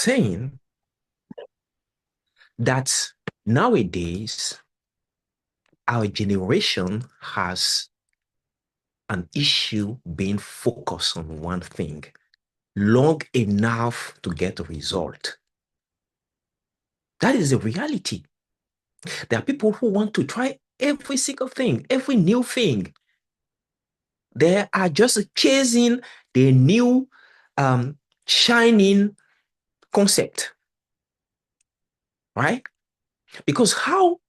saying that nowadays our generation has an issue being focused on one thing long enough to get a result. That is the reality. There are people who want to try every single thing, every new thing. They are just chasing the new shining concept, right? Because how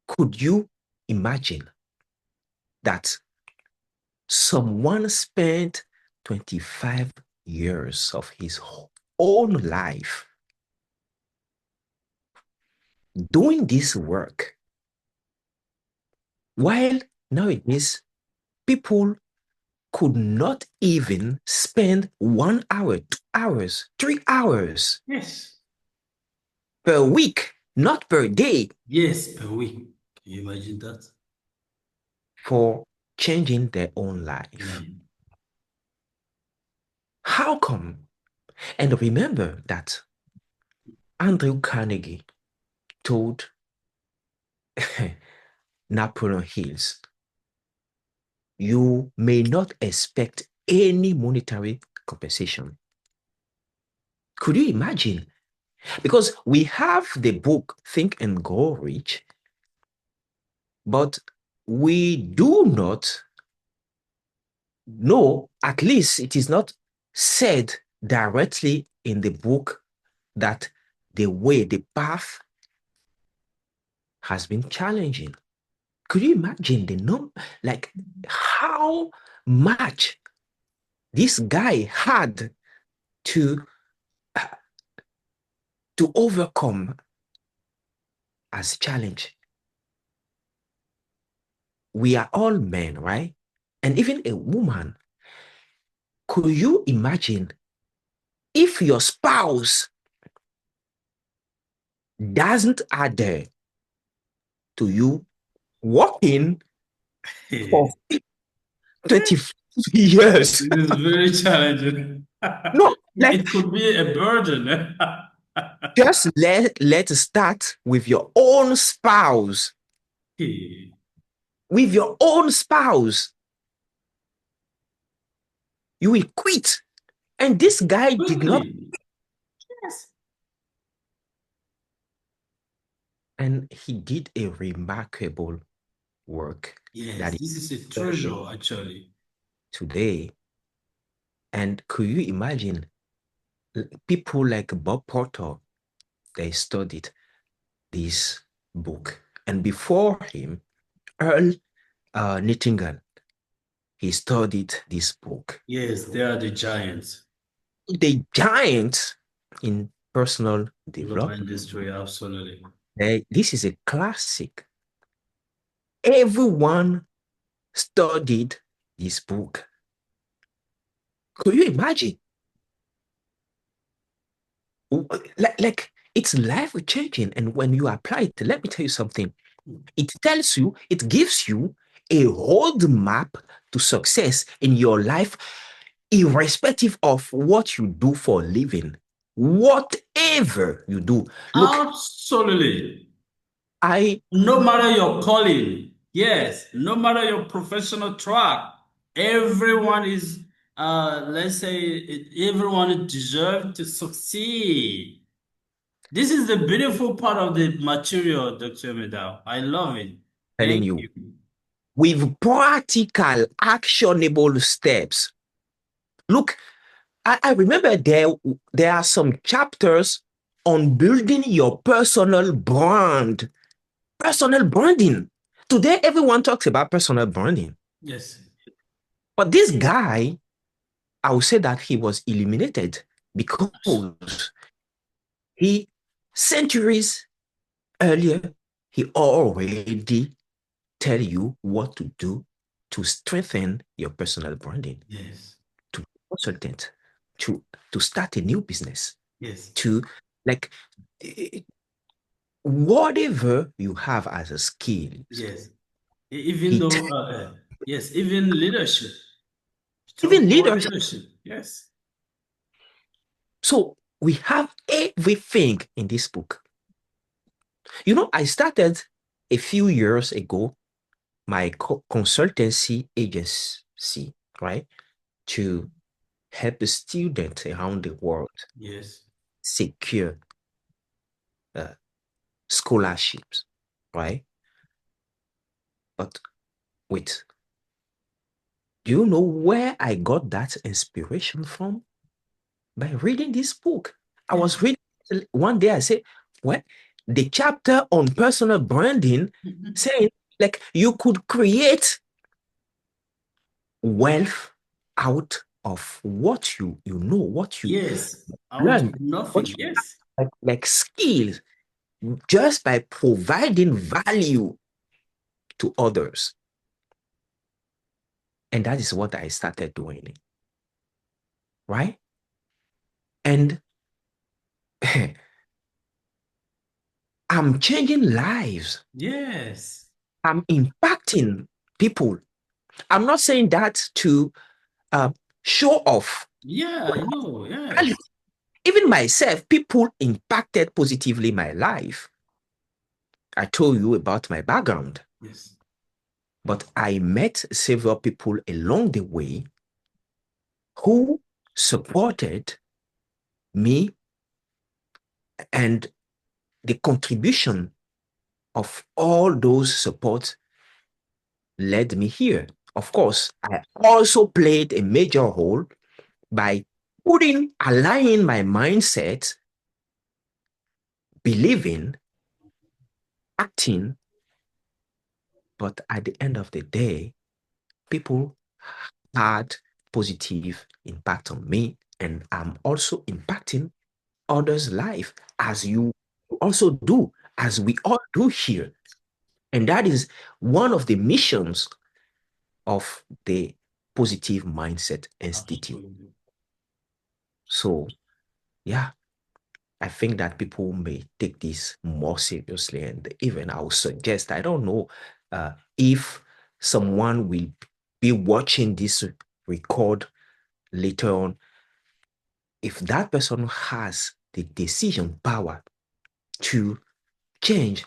could you imagine that someone spent 25 years of his own life doing this work, while nowadays people could not even spend 1 hour, 2 hours, 3 hours Yes. per week, not per day, Yes, per week. Can you imagine that? for changing their own life? Mm. How come? And remember that Andrew Carnegie told Napoleon Hills, you may not expect any monetary compensation. Could you imagine? Because we have the book Think and Grow Rich, but we do not know, at least it is not said directly in the book, that the way, the path has been challenging. Could you imagine the number, like how much this guy had to uh, to overcome as challenge? We are all men, right? And even a woman. Could you imagine if your spouse doesn't adhere to you working for 20 years? It is very challenging. No, like It could be a burden. just let's start with your own spouse. With your own spouse, you will quit. And this guy did not, Quickly. Yes. and he did a remarkable work Yes, that this is a is treasure, actually. today. And could you imagine people like Bob Porter? They studied this book. And before him, Earl Nightingale, he studied this book. Yes, they are the giants. The giant in personal Development development. industry, absolutely. This is a classic. Everyone studied this book. Could you imagine? Like it's life changing. And when you apply it, let me tell you something. It tells you, it gives you a roadmap to success in your life, irrespective of what you do for a living. Whatever you do. Look, Absolutely. I No matter your calling, yes, no matter your professional track, everyone is, let's say, everyone deserves to succeed. This is the beautiful part of the material, Dr. Medal. I love it. telling Thank you, you. with practical, actionable steps. Look, I remember there are some chapters on building your personal branding. Today, everyone talks about personal branding, Yes. but this guy, I would say that he was eliminated because he, centuries earlier, he already tell you what to do to strengthen your personal branding, Yes. to consultant, to start a new business, Yes. to like whatever you have as a skill. Yes. Even He though, yes, even leadership. Talk even about leaders. leadership. Yes. So We have everything in this book. You know, I started a few years ago my consultancy agency, right, to help the students around the world Yes. secure uh, scholarships, right? But wait, do you know where I got that inspiration from? By reading this book. I Yeah. was reading one day, I said, well, the chapter on personal branding saying like you could create wealth out of what you know, what you Yes. Out learn, of what nothing. you Yes. like skills just by providing value to others. And that is what I started doing, right? And I'm changing lives. Yes. I'm impacting people. I'm not saying that to uh, show off. Yeah, I know. Reality. Yes. Even myself, people impacted positively my life. I told you about my background, Yes. but I met several people along the way who supported me, and the contribution of all those supports led me here. Of course, I also played a major role by aligning my mindset, believing, acting, but at the end of the day, people had positive impact on me, and I'm also impacting others' life as you also do, as we all do here. And that is one of the missions of the Positive Mindset Institute. Absolutely. So, yeah, I think that people may take this more seriously. And even I would suggest, I don't know if someone will be watching this record later on, if that person has the decision power to change,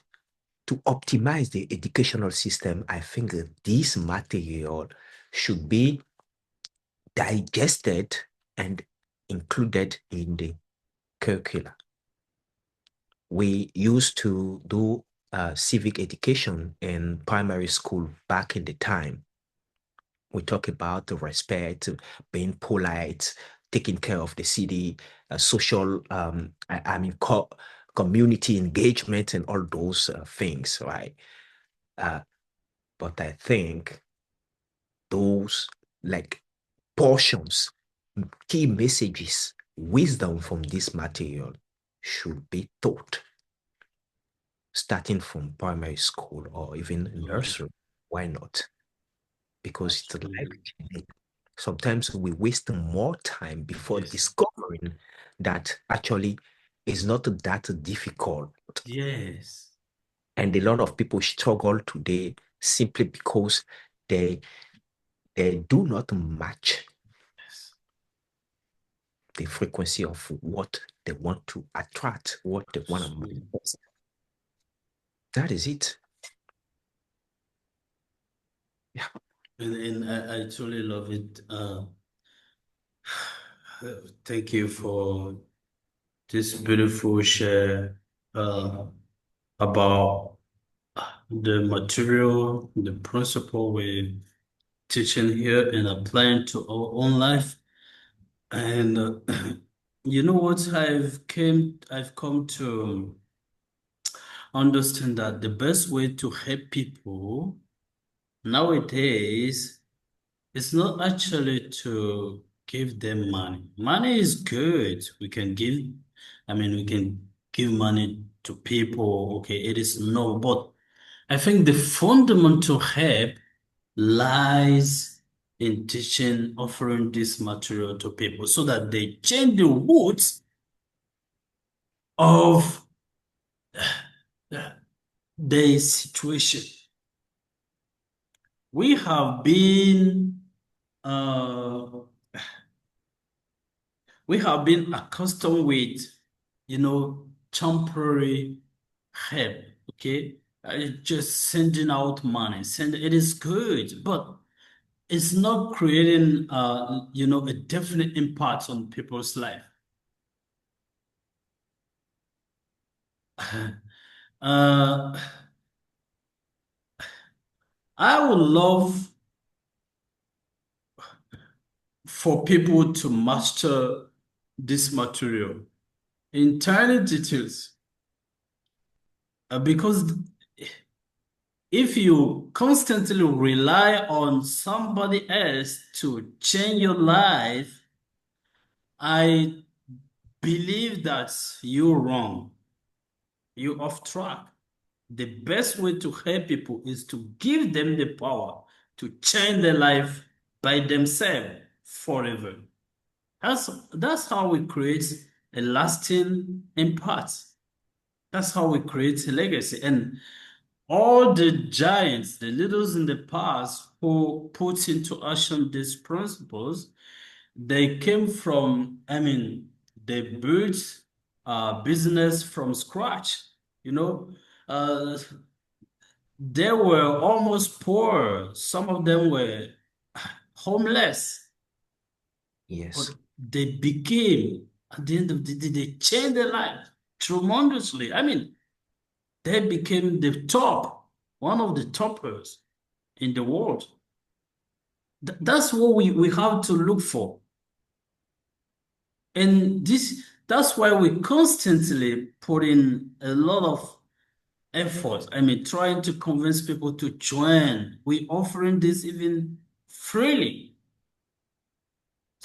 to optimize the educational system, I think that this material should be digested and included in the curricula. We used to do civic education in primary school back in the time. We talk about the respect, being polite, taking care of the city, social, I mean, community engagement, and all those things, right? Uh, but I think those like portions, key messages, wisdom from this material should be taught starting from primary school or even Absolutely. nursery. Why not? Because it's life Absolutely. changing. Sometimes we waste more time before Yes. discovering that actually it's not that difficult. Yes. And a lot of people struggle today simply because they they do not match Yes. the frequency of what they want to attract, what they want to Absolutely. manifest. That is it. Yeah. And I truly love it. Thank you for this beautiful share about the material, the principle we're teaching here and applying to our own life. And you know what? I've come to understand that the best way to help people nowadays is not actually to give them money. Money is good. We can give money to people. Okay, it is no, but I think the fundamental help lies in teaching, offering this material to people so that they change the roots of their situation. We have been uh, we have been accustomed with, temporary help, okay? Just sending out money, it is good, but it's not creating, a definite impact on people's life. Uh, I would love for people to master this material in tiny details, because if you constantly rely on somebody else to change your life, I believe that you're wrong. You're off track. The best way to help people is to give them the power to change their life by themselves forever. That's how we create a lasting impact. That's how we create a legacy. And all the giants, the leaders in the past who put into action these principles, they came from, they built business from scratch. You know, uh, they were almost poor. Some of them were homeless, but Yes. they became, at the end of the day, they changed their life tremendously. They became the top, one of the toppers in the world. That's what we have to look for. And that's why we constantly put in a lot of effort. Trying to convince people to join. We offering this even freely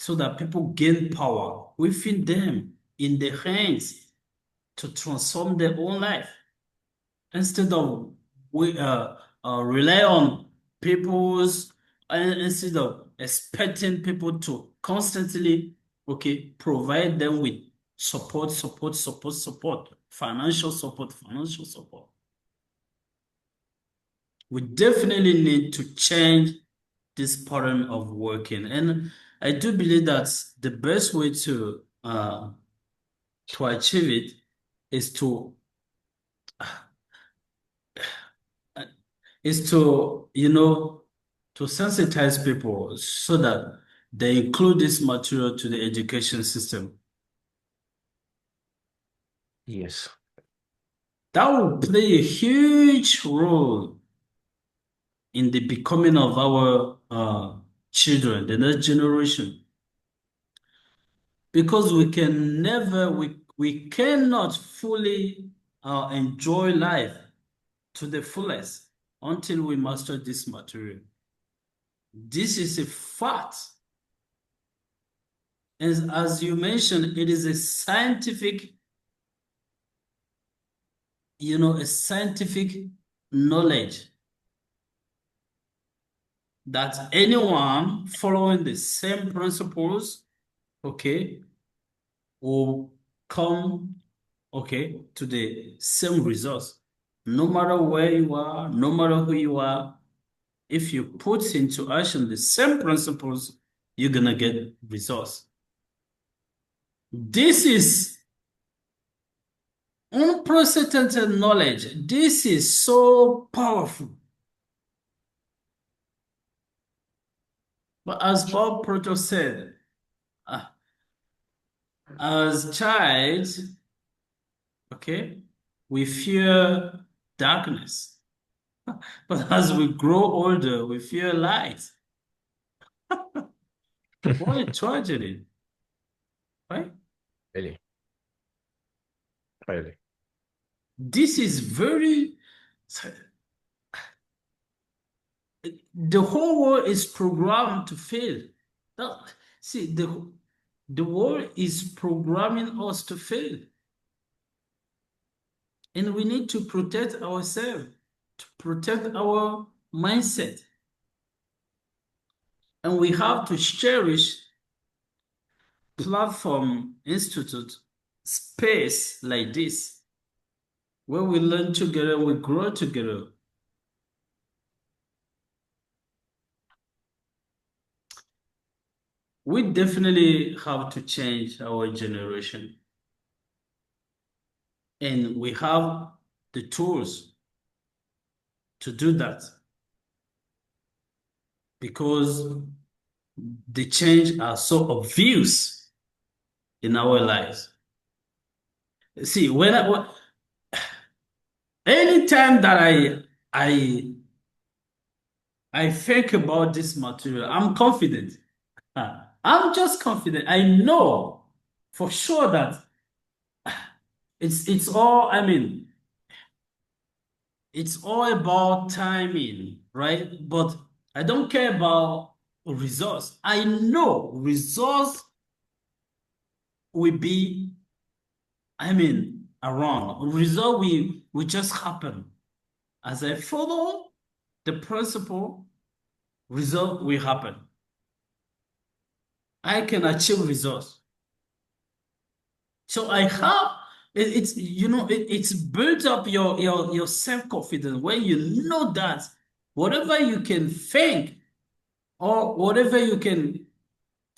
so that people gain power within them, in their hands, to transform their own life. Instead of we rely on people's, instead of expecting people to constantly, okay, provide them with support, financial support. We definitely need to change this pattern of working, and I do believe that the best way to achieve it is to is to, to sensitize people so that they include this material to the education system. Yes. That will play a huge role in the becoming of our children, the next generation, because we cannot fully enjoy life to the fullest until we master this material. This is a fact. As you mentioned, it is a scientific, a scientific knowledge that anyone following the same principles, okay, will come, okay, to the same results. No matter where you are, no matter who you are, if you put into action the same principles, you're gonna get results. This is unprecedented knowledge. This is so powerful. But as Paul Proto said, uh, as child, okay, we fear darkness. But as we grow older, we fear light. What a tragedy, right? Really. Really. This is very, the whole world is programmed to fail. See, the world is programming us to fail. And we need to protect ourselves, to protect our mindset. And we have to cherish platform, institute, space like this, where we learn together, we grow together. we definitely have to change our generation. And we have the tools to do that because the change are so obvious in our lives. See, anytime that I I think about this material, I'm confident. I'm just confident. I know for sure that it's all, I mean, it's all about timing, right? But I don't care about results. I know results will be, I mean, around. Result will just happen. As I follow the principle, result will happen. I can achieve results. So I have it's it's built up your self-confidence when you know that whatever you can think or whatever you can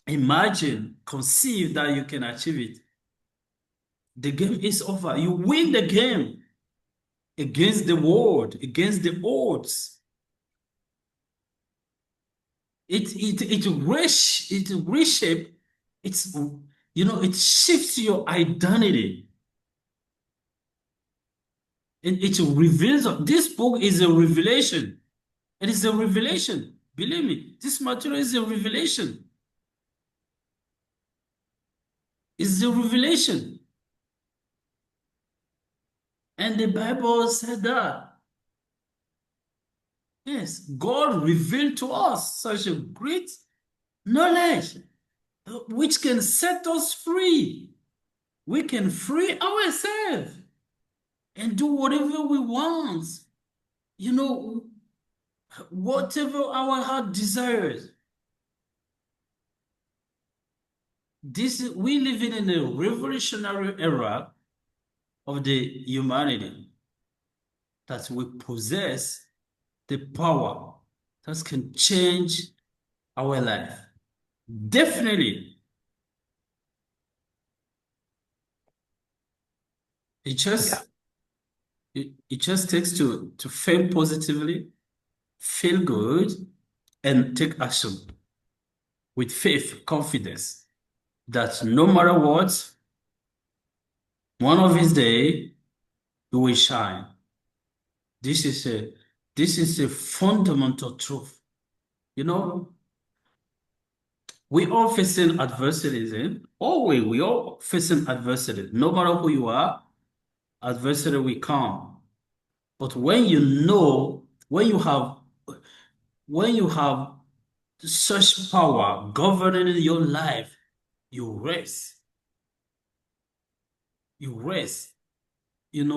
imagine, conceive that you can achieve it. The game is over. You win the game against the world, against the odds. It reshape, it's it shifts your identity. It reveals. This book is a revelation. It is a revelation. Believe me, this material is a revelation. It's a revelation. And the Bible said that. Yes, God revealed to us such a great knowledge which can set us free. We can free ourselves and do whatever we want. You know, whatever our heart desires. We live in a revolutionary era of the humanity that we possess the power that can change our life. Definitely. It Yeah. just it just takes to think positively, feel good, and take action with faith, confidence that no matter what, one of these days you will shine. This is a this is a fundamental truth. You know, we all facing adversities, eh? Always, we all facing adversity. No matter who you are, adversity will come. But when you know, when you have such power governing your life, you rest. You rest, in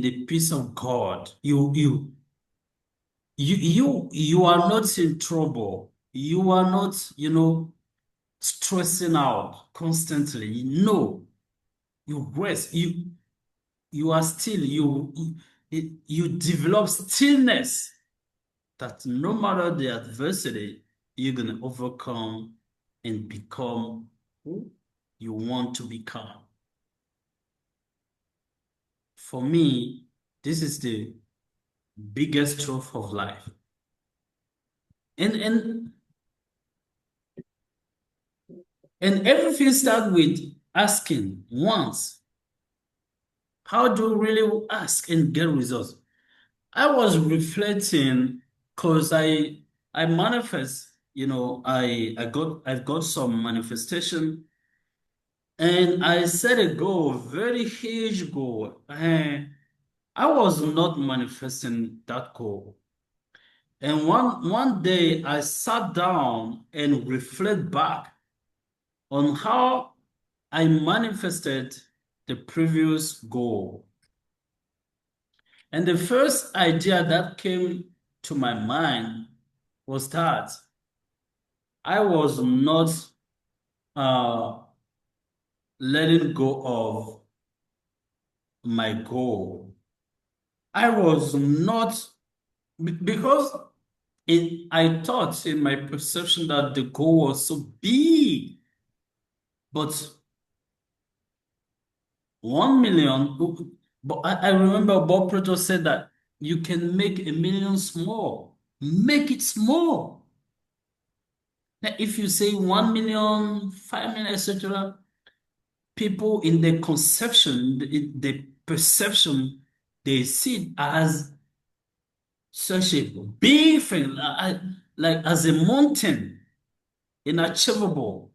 the peace of God. You are not in trouble. You are not, stressing out constantly. No, you rest. You are still, you develop stillness that no matter the adversity, you're gonna overcome and become who you want to become. For me, this is the biggest truth of life. And and everything starts with asking once. How do you really ask and get results? I was reflecting because I manifest, I've got some manifestation and I set a goal, very huge goal. And I was not manifesting that goal. And one day I sat down and reflect back on how I manifested the previous goal. And the first idea that came to my mind was that I was not uh, letting go of my goal. I was not, because I thought in my perception that the goal was so big, but 1 million. But I remember Bob Proto said that you can make 1 million small. Make it small. Now, if you say 1 million, 5 million, etc., people in their conception, the perception, they see it as such a big thing, like as a mountain, inachievable.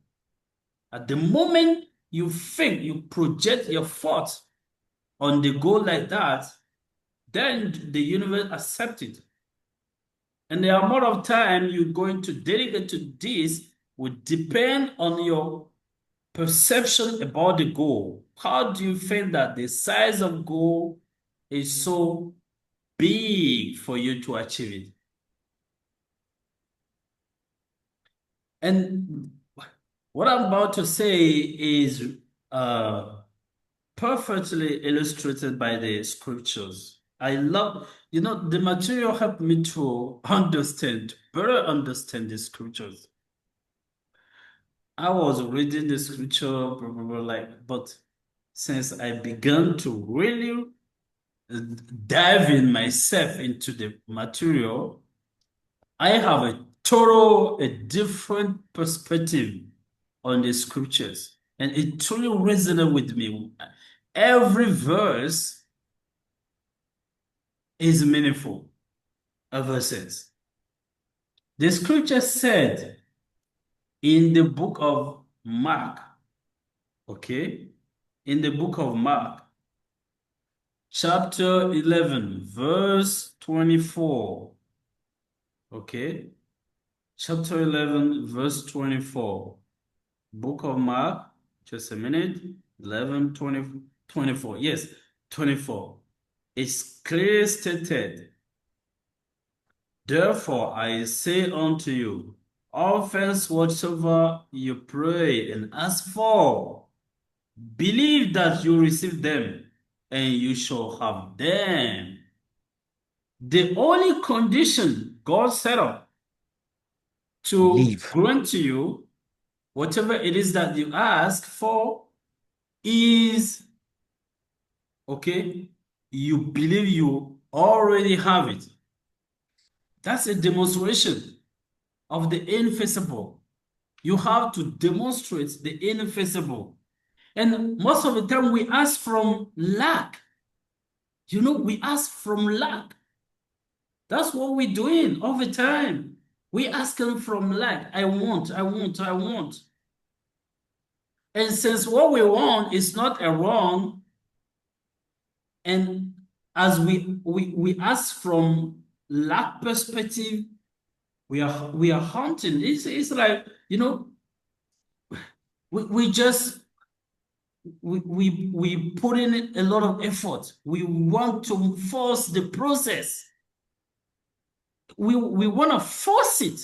At the moment you think, you project your thought on the goal like that, then the universe accepts it. And the amount of time you're going to dedicate to this will depend on your perception about the goal. How do you feel that the size of goal is so big for you to achieve it? And what I'm about to say is perfectly illustrated by the scriptures. I love, the material helped me to better understand the scriptures. I was reading the scripture, blah, blah, blah, but since I began to really dive in myself into the material, I have a different perspective on the scriptures, and it truly resonated with me. Every verse is meaningful ever since. The scripture said in the book of Mark, okay, in the book of Mark, chapter 11, verse 24, okay, chapter 11, verse 24, book of Mark, just a minute, 11, 20, 24, yes, 24. It's clearly stated, therefore I say unto you, all things whatsoever you pray and ask for, believe that you receive them, and you shall have them. The only condition God set up to Believe. grant to you whatever it is that you ask for is, okay, you believe you already have it. That's a demonstration of the invisible. You have to demonstrate the invisible. And most of the time we ask from lack. We ask from lack. That's what we're doing all the time. We asking from lack. I want, I want, I want. And since what we want is not a wrong, and as we ask from lack perspective, we are hunting. It's like, we just we put in a lot of effort. We want to force the process. We want to force it.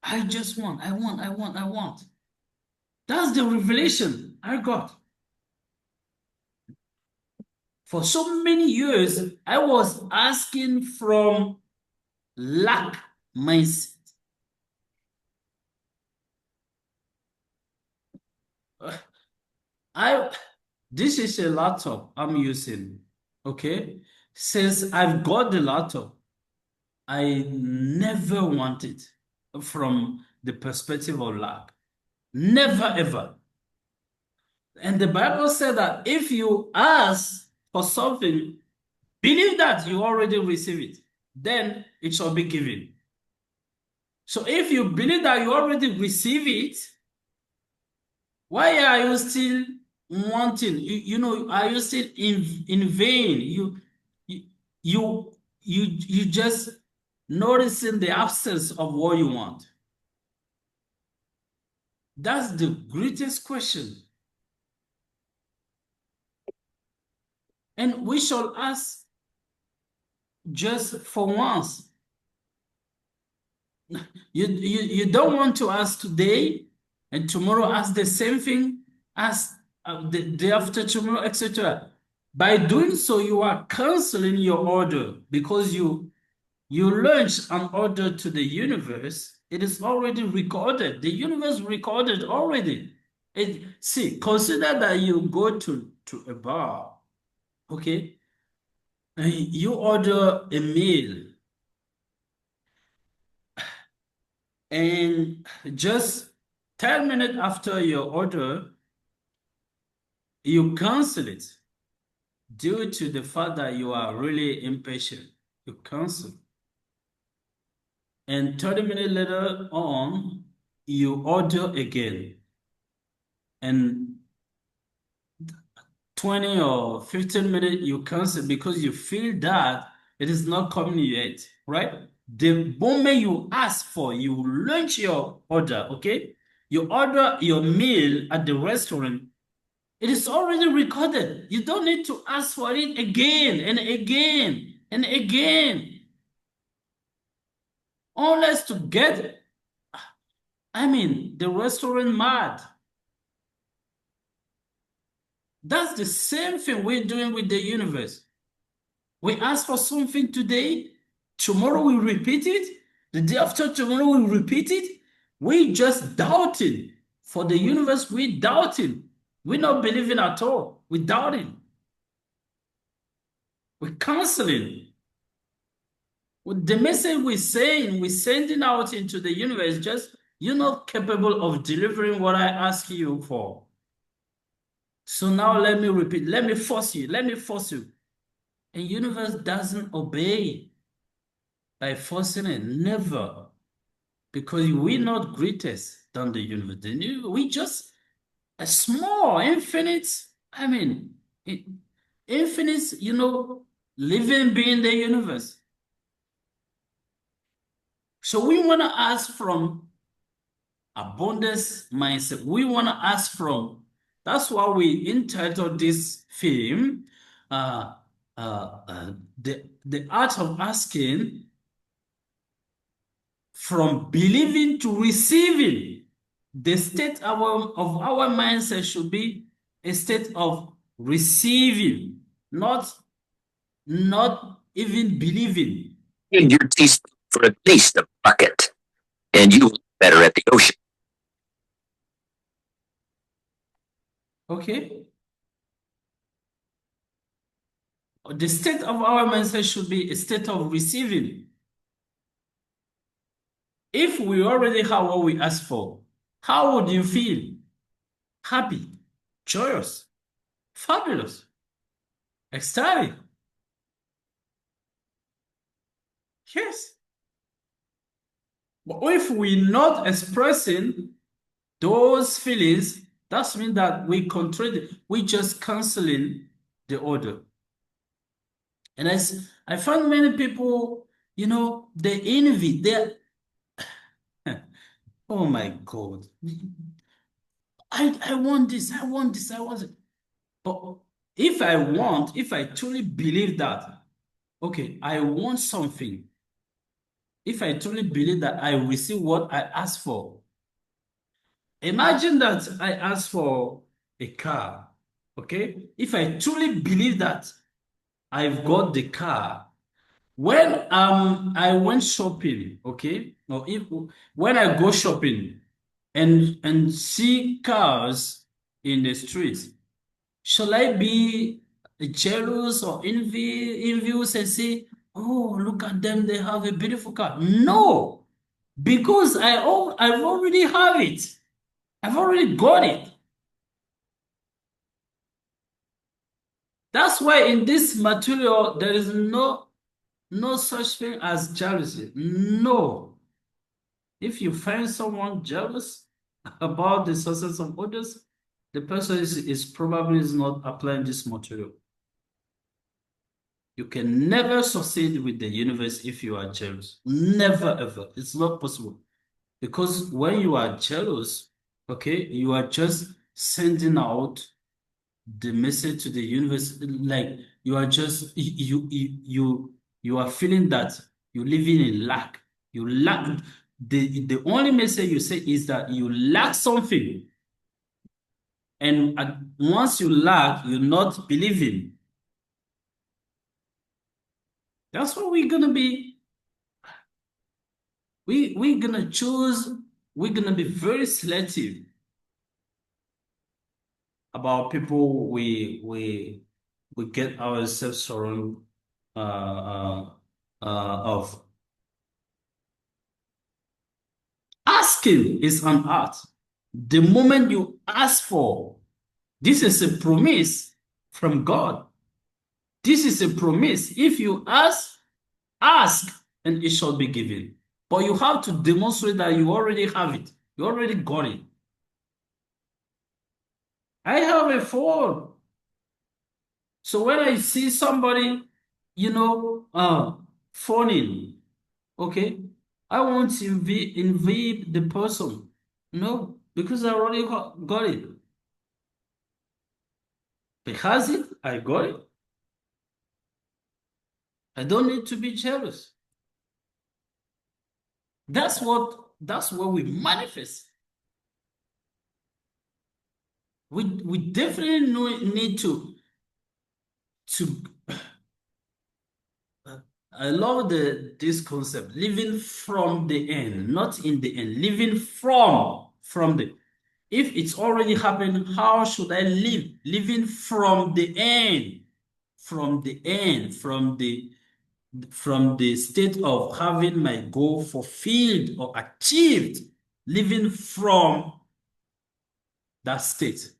I just want, I want, I want, I want. That's the revelation I got. For so many years, I was asking from lack mindset. This is a laptop I'm using, okay? Since I've got the laptop, I never wanted from the perspective of lack. Never, ever. And the Bible said that if you ask for something, believe that you already receive it, then it shall be given. So if you believe that you already receive it, why are you still wanting? Are you still in vain? You just noticing the absence of what you want. That's the greatest question. And we shall ask just for once. You don't want to ask today and tomorrow ask the same thing as the day after tomorrow, etc. By doing so, you are canceling your order because you You launch an order to the universe, it is already recorded. The universe recorded already. See, consider that you go to a bar, okay, and you order a meal, and just 10 minutes after your order, you cancel it due to the fact that you are really impatient. You cancel. And 30 minutes later on, you order again. And 20 or 15 minutes, you cancel because you feel that it is not coming yet, right? The moment you ask for, you launch your order, okay? You order your meal at the restaurant, it is already recorded. You don't need to ask for it again and again and again. Unless to get, the restaurant mad. That's the same thing we're doing with the universe. We ask for something today, tomorrow we repeat it, the day after tomorrow we repeat it. We just doubting. For the universe, we doubting. We're not believing at all. We're doubting. We're canceling. The message we're sending out into the universe, just you're not capable of delivering what I ask you for. So now let me repeat, let me force you, let me force you. And universe doesn't obey by forcing it, never. Because we're not greatest than the universe. We just a small, infinite, I mean, infinite, living being the universe. So we want to ask from abundance mindset. We want to ask from, that's why we entitled this film, the art of asking from believing to receiving. The state of our mindset should be a state of receiving, not even believing. Change your taste for a taste of bucket, and you will look better at the ocean. Okay? The state of our mindset should be a state of receiving. If we already have what we asked for, how would you feel? Happy, joyous, fabulous, ecstatic. Yes. But if we're not expressing those feelings, that means that we just canceling the order. And I found many people, they envy, oh my God. I want this, I want this, I want it. But if I truly believe that, okay, I want something, if I truly believe that I receive what I asked for, imagine that I asked for a car, okay? If I truly believe that I've got the car, when I went shopping, okay, or if when I go shopping and see cars in the streets, shall I be jealous or envious and say, "Oh, look at them, they have a beautiful car"? No, because I've already have it. I've already got it. That's why in this material there is no such thing as jealousy. No. If you find someone jealous about the success of others, the person is probably not applying this material. You can never succeed with the universe if you are jealous. Never, ever. It's not possible. Because when you are jealous, okay, you are just sending out the message to the universe, like you are just you are feeling that you're living in lack. You lack the only message you say is that you lack something. And once you lack, you're not believing. That's what we're gonna be We're gonna choose, we're gonna be very selective about people we get ourselves surrounded of. Asking is an art. The moment you ask for, this is a promise from God. This is a promise. If you ask, and it shall be given. But you have to demonstrate that you already have it. You already got it. I have a phone. So when I see somebody, phoning, okay, I won't invade the person. No, because I already got it. Because I got it. I don't need to be jealous. That's what we manifest. We definitely need to I love this concept, living from the end, not in the end, living from the. If it's already happened, how should I live? Living from the end, from the end, from the state of having my goal fulfilled or achieved, living from that state.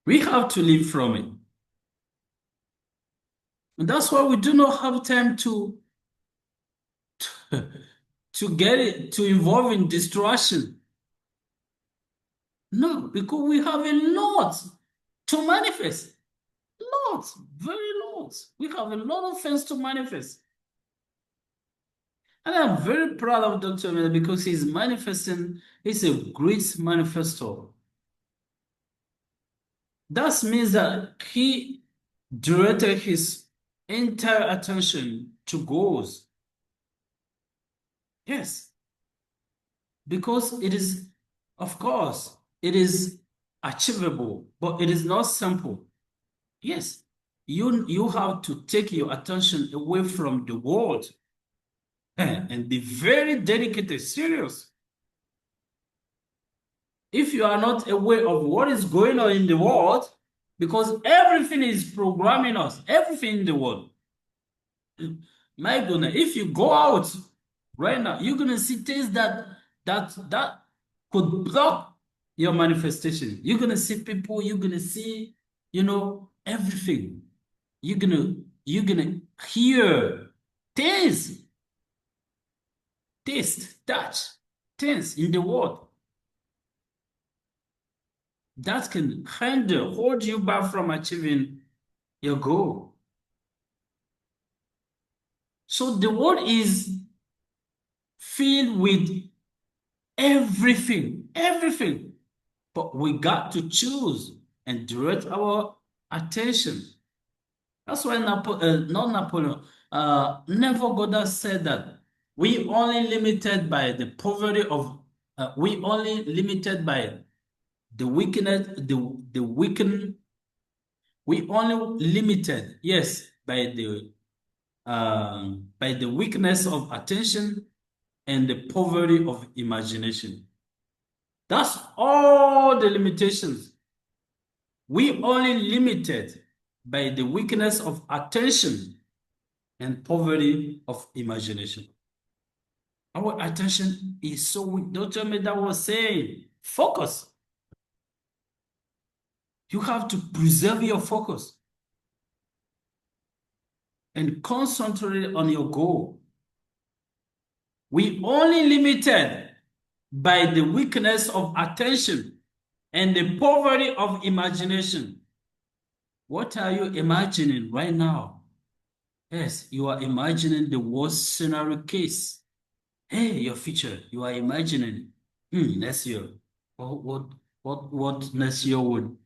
We have to live from it. And that's why we do not have time to get it, to involve in distraction. No, because we have a lot to manifest. Lots, very lots. We have a lot of things to manifest. And I'm very proud of Dr. Miller because he's manifesting, he's a great manifestor. That means that he directed his entire attention to goals. Yes. Because it is, of course, it is achievable, but it is not simple. Yes. You have to take your attention away from the world and be very dedicated, serious. If you are not aware of what is going on in the world, because everything is programming us, everything in the world. My goodness, if you go out right now, you're gonna see things that could block your manifestation. You're gonna see people, you're gonna see, everything. You're gonna hear things, taste, touch, things in the world that can hold you back from achieving your goal. So the world is filled with everything, but we got to choose and direct our attention. That's why not Napoleon, Neville Goddard said that we only limited by the poverty of, we only limited by the weakness, the weakened, we only limited, yes, by the weakness of attention and the poverty of imagination. That's all the limitations. We only limited by the weakness of attention and poverty of imagination. Our attention is so weak. Dr. Meda was saying, focus. You have to preserve your focus and concentrate on your goal. We only limited by the weakness of attention and the poverty of imagination. What are you imagining right now? Yes, you are imagining the worst scenario case. Hey, your future, you are imagining next year. What next year would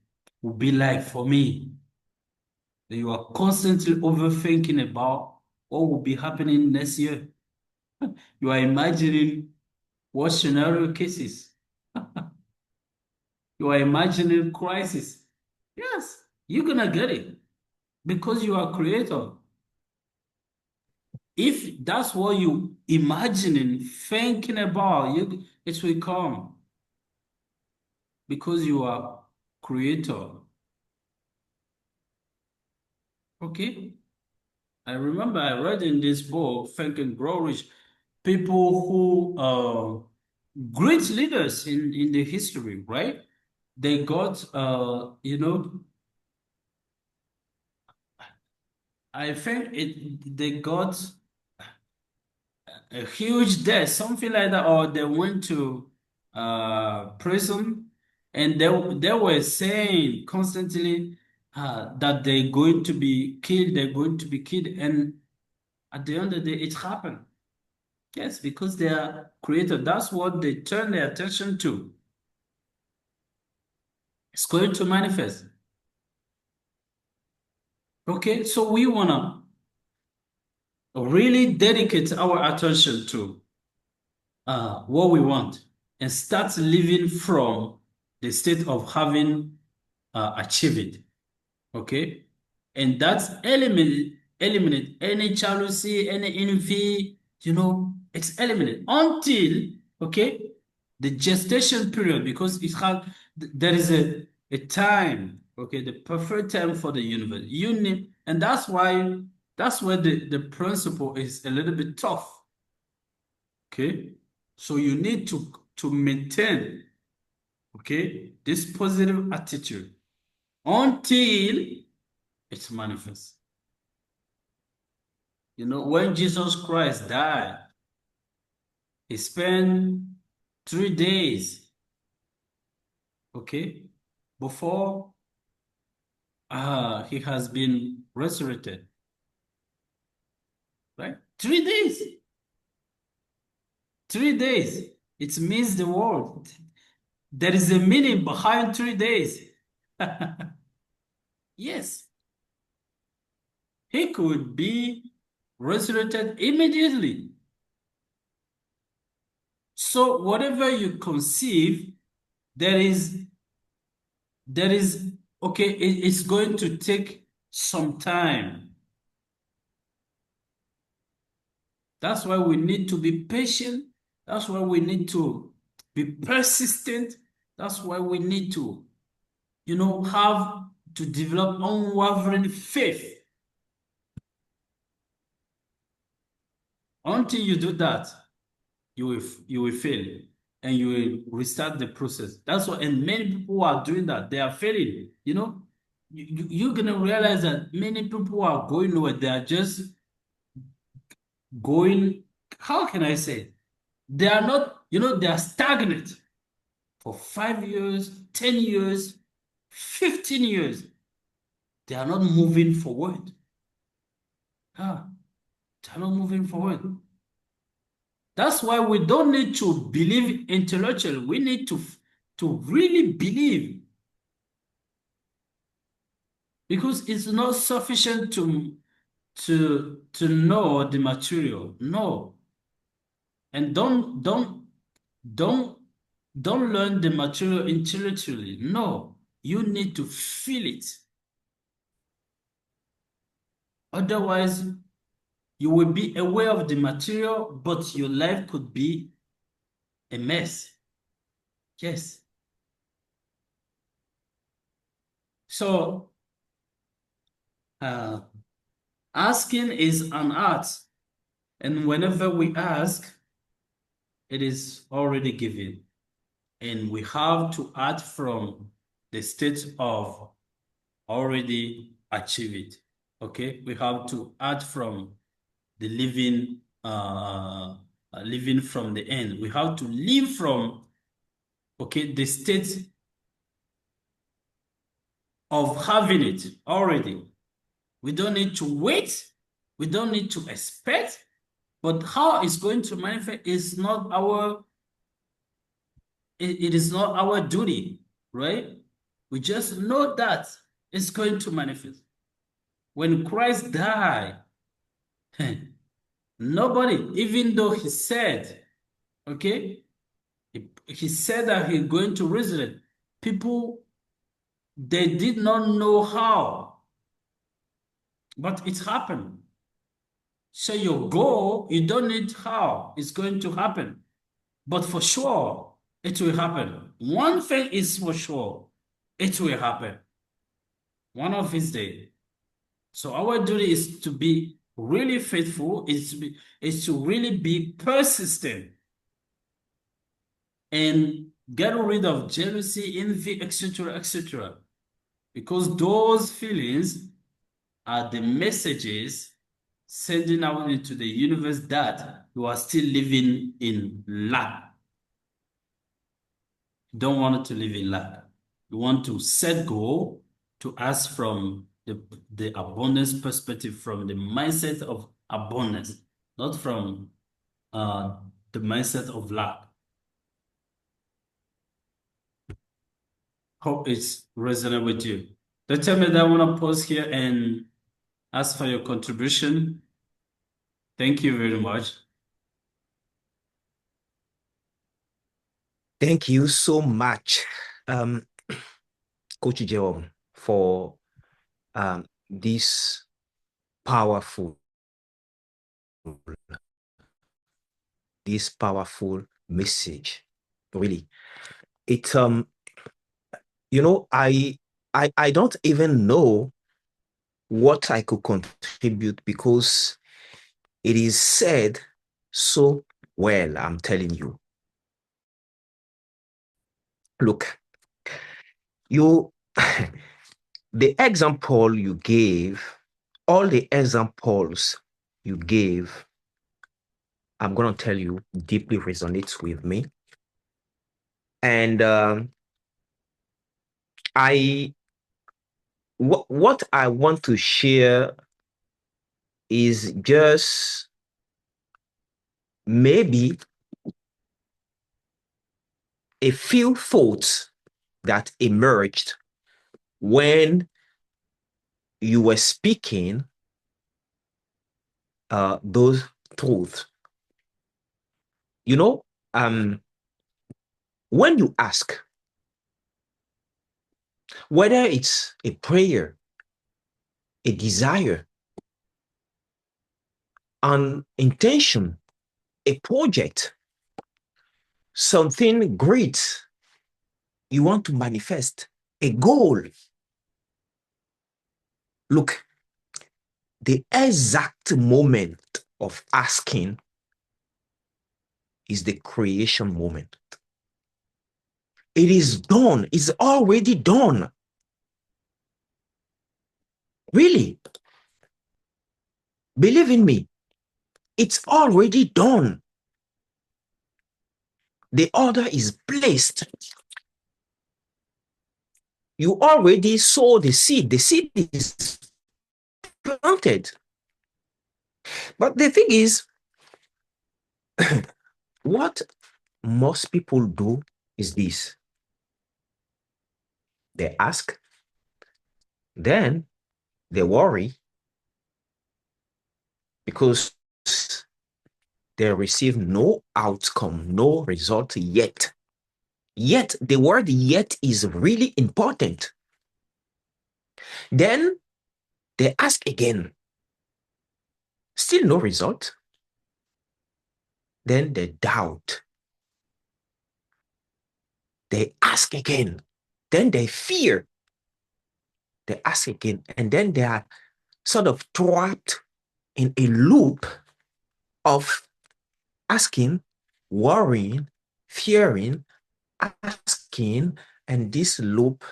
be like for me? You are constantly overthinking about what will be happening next year. You are imagining what scenario cases. You are imagining crisis. Yes, you're gonna get it because you are creator. If that's what you imagining, thinking about, it will come because you are creator. Okay? I remember I read in this book, Think and Grow Rich, people who great leaders in the history, right? They got I think they got a huge debt, something like that, or they went to prison, and they were saying constantly that they're going to be killed, they're going to be killed, and at the end of the day, it happened. Yes, because they are creator. That's what they turn their attention to. It's going to manifest. Okay, so we wanna really dedicate our attention to what we want and start living from the state of having achieved it. Okay, and that's eliminate any jealousy, any envy. It's eliminated until okay the gestation period, because there is a time, okay, the perfect time for the universe. You need, and that's why that's where the principle is a little bit tough. Okay, so you need to maintain, okay, this positive attitude until it manifests. When Jesus Christ died, he spent 3 days, okay, before he has been resurrected, right? 3 days. 3 days. It means the world. There is a meaning behind 3 days. Yes. He could be resurrected immediately. So whatever you conceive, there is okay, it's going to take some time. That's why we need to be patient. That's why we need to be persistent. That's why we need to, have to develop unwavering faith. Until you do that, you will fail and you will restart the process. That's what, and many people who are doing that, they are failing. You're gonna realize that many people are going nowhere. They are just going, how can I say? They are not, they are stagnant for 5 years, 10 years, 15 years. They are not moving forward. They are not moving forward. That's why we don't need to believe intellectually. We need to really believe, because it's not sufficient to know the material. No. And don't learn the material intellectually. No. You need to feel it. Otherwise, you will be aware of the material, but your life could be a mess. Yes. So, asking is an art. And whenever we ask, it is already given. And we have to act from the state of already achieve it. Okay? We have to act from the living from the end. We have to live from, okay, the state of having it already. We don't need to wait. We don't need to expect. But how it's going to manifest is not our, it is not our duty, right? We just know that it's going to manifest. When Christ died, nobody, even though he said, okay, he said that he's going to resurrect, people, they did not know how, but it happened. So your goal, you don't need how it's going to happen, but for sure, it will happen. One thing is for sure, it will happen one of these days. So our duty is to be really faithful, is to really be persistent and get rid of jealousy, envy, etc., etc. Because those feelings are the messages sending out into the universe that you are still living in lack. You don't want to live in lack. You want to set goal to ask from the abundance perspective, from the mindset of abundance, not from the mindset of lack. Hope it's resonant with you. Don't tell me that I want to pause here and ask for your contribution. Thank you very much. Thank you so much, Coach Jerome, for this powerful message. Really, it I don't even know what I could contribute because it is said so well. I'm telling you. Look, you the example you gave, all the examples you gave, I'm going to tell you, deeply resonates with me. And what I want to share is just maybe a few thoughts that emerged when you were speaking those truths. You know, when you ask, whether it's a prayer, a desire, an intention, a project, something great you want to manifest, a goal. Look, the exact moment of asking is the creation moment. It is done. It's already done. Really. Believe in me. It's already done. The order is placed. You already sow the seed. The seed is planted. But the thing is, what most people do is this. They ask, then they worry because they receive no outcome, no result yet. Yet, the word yet is really important. Then they ask again. Still no result. Then they doubt. They ask again. Then they fear. They ask again. And then they are sort of trapped in a loop of asking, worrying, fearing, asking, and this loop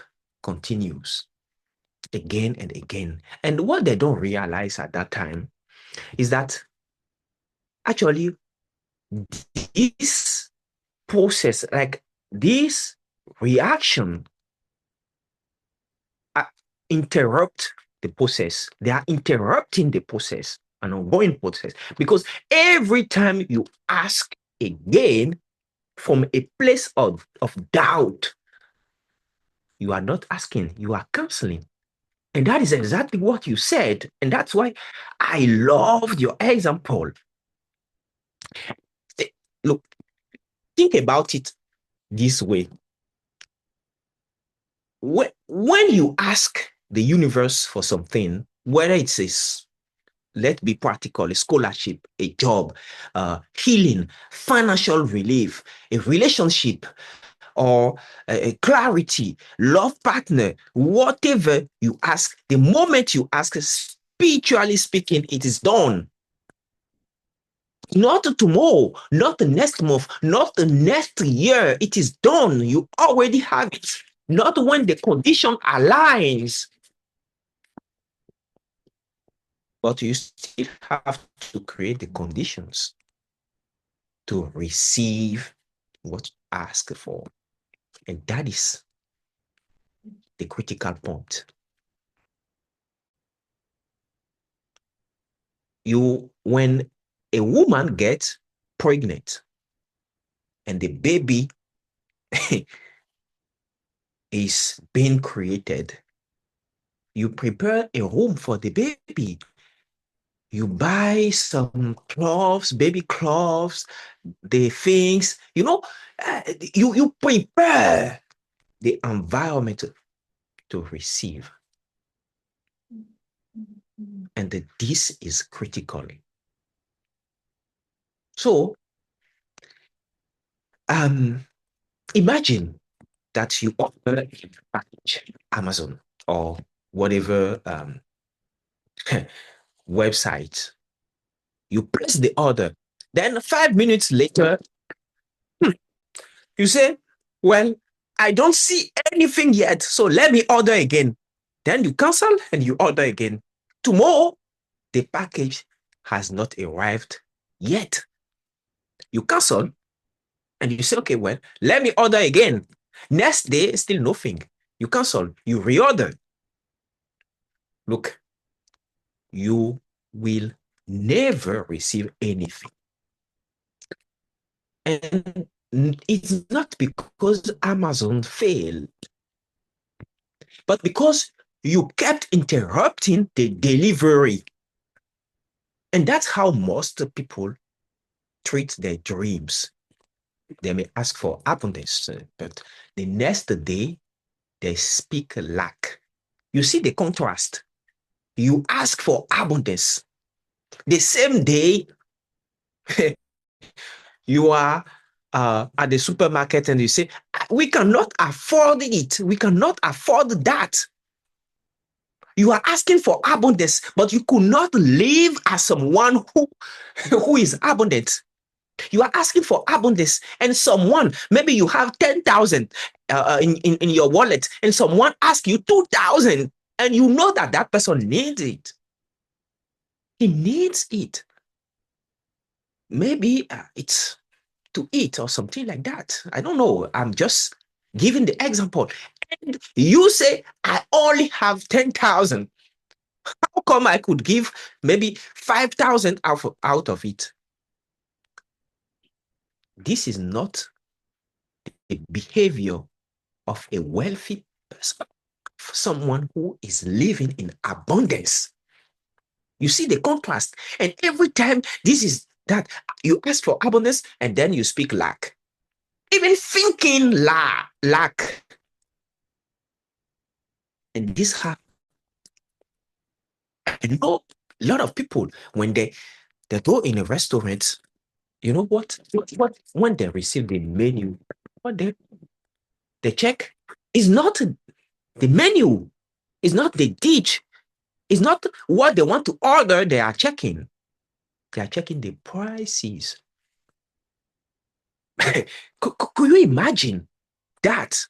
continues again and again. And what they don't realize at that time is that actually this process, like this reaction, interrupt the process. They are interrupting the process, an ongoing process, because every time you ask again from a place of doubt, you are not asking, you are canceling. And that is exactly what you said. And that's why I loved your example. Look, think about it this way. When you ask the universe for something, whether it's Let's be practical, a scholarship, a job, healing, financial relief, a relationship, or a clarity, love partner, whatever you ask, the moment you ask, spiritually speaking, it is done. Not tomorrow, not the next month, not the next year. It is done. You already have it. Not when the condition aligns. But you still have to create the conditions to receive what you ask for. And that is the critical point. When a woman gets pregnant and the baby is being created, you prepare a room for the baby. You buy some clothes, baby clothes, the things, you prepare the environment to receive. And this is critical. So, imagine that you order a package, Amazon or whatever website. You place the order. Then 5 minutes later, you say, well, I don't see anything yet, so let me order again. Then you cancel and you order again. Tomorrow, the package has not arrived yet. You cancel and you say, okay, well, let me order again. Next day, still nothing. You cancel, you reorder. Look, you will never receive anything. And it's not because Amazon failed, but because you kept interrupting the delivery. And that's how most people treat their dreams. They may ask for abundance, but the next day, they speak lack. You see the contrast. You ask for abundance. The same day, you are at the supermarket and you say, we cannot afford it. We cannot afford that. You are asking for abundance, but you could not live as someone who is abundant. You are asking for abundance, and someone, maybe you have 10,000 in your wallet, and someone asks you 2,000, and you know that that person needs it. He needs it. Maybe it's to eat or something like that. I don't know. I'm just giving the example. And you say, I only have 10,000. How come I could give maybe 5,000 out of it? This is not the behavior of a wealthy person, someone who is living in abundance. You see the contrast. And every time this is that you ask for abundance and then you speak lack. Even thinking lack. And this happens. I know a lot of people, when they go in a restaurant, you know what when they receive the menu, what they check is not the menu, is not the dish, is not what they want to order. They are checking the prices. Could you imagine that?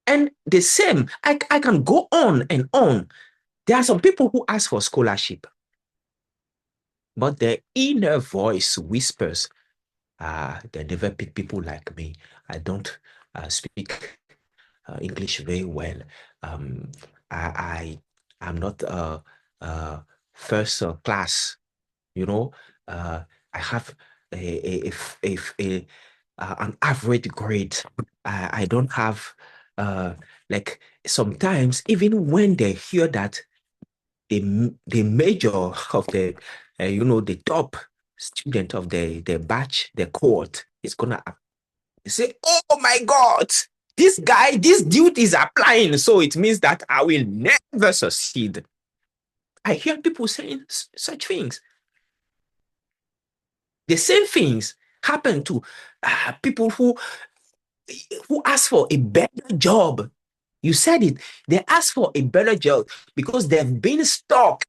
And the same, I can go on and on. There are some people who ask for scholarship, but their inner voice whispers, they never pick people like me. I don't speak English very well. I'm not first class. I have an average grade. I don't have like sometimes even when they hear that the major of the the top student of the batch, the cohort is gonna say, oh my God, this dude is applying, so it means that I will never succeed. I hear people saying such things. The same things happen to people who ask for a better job. You said it. They ask for a better job because they've been stuck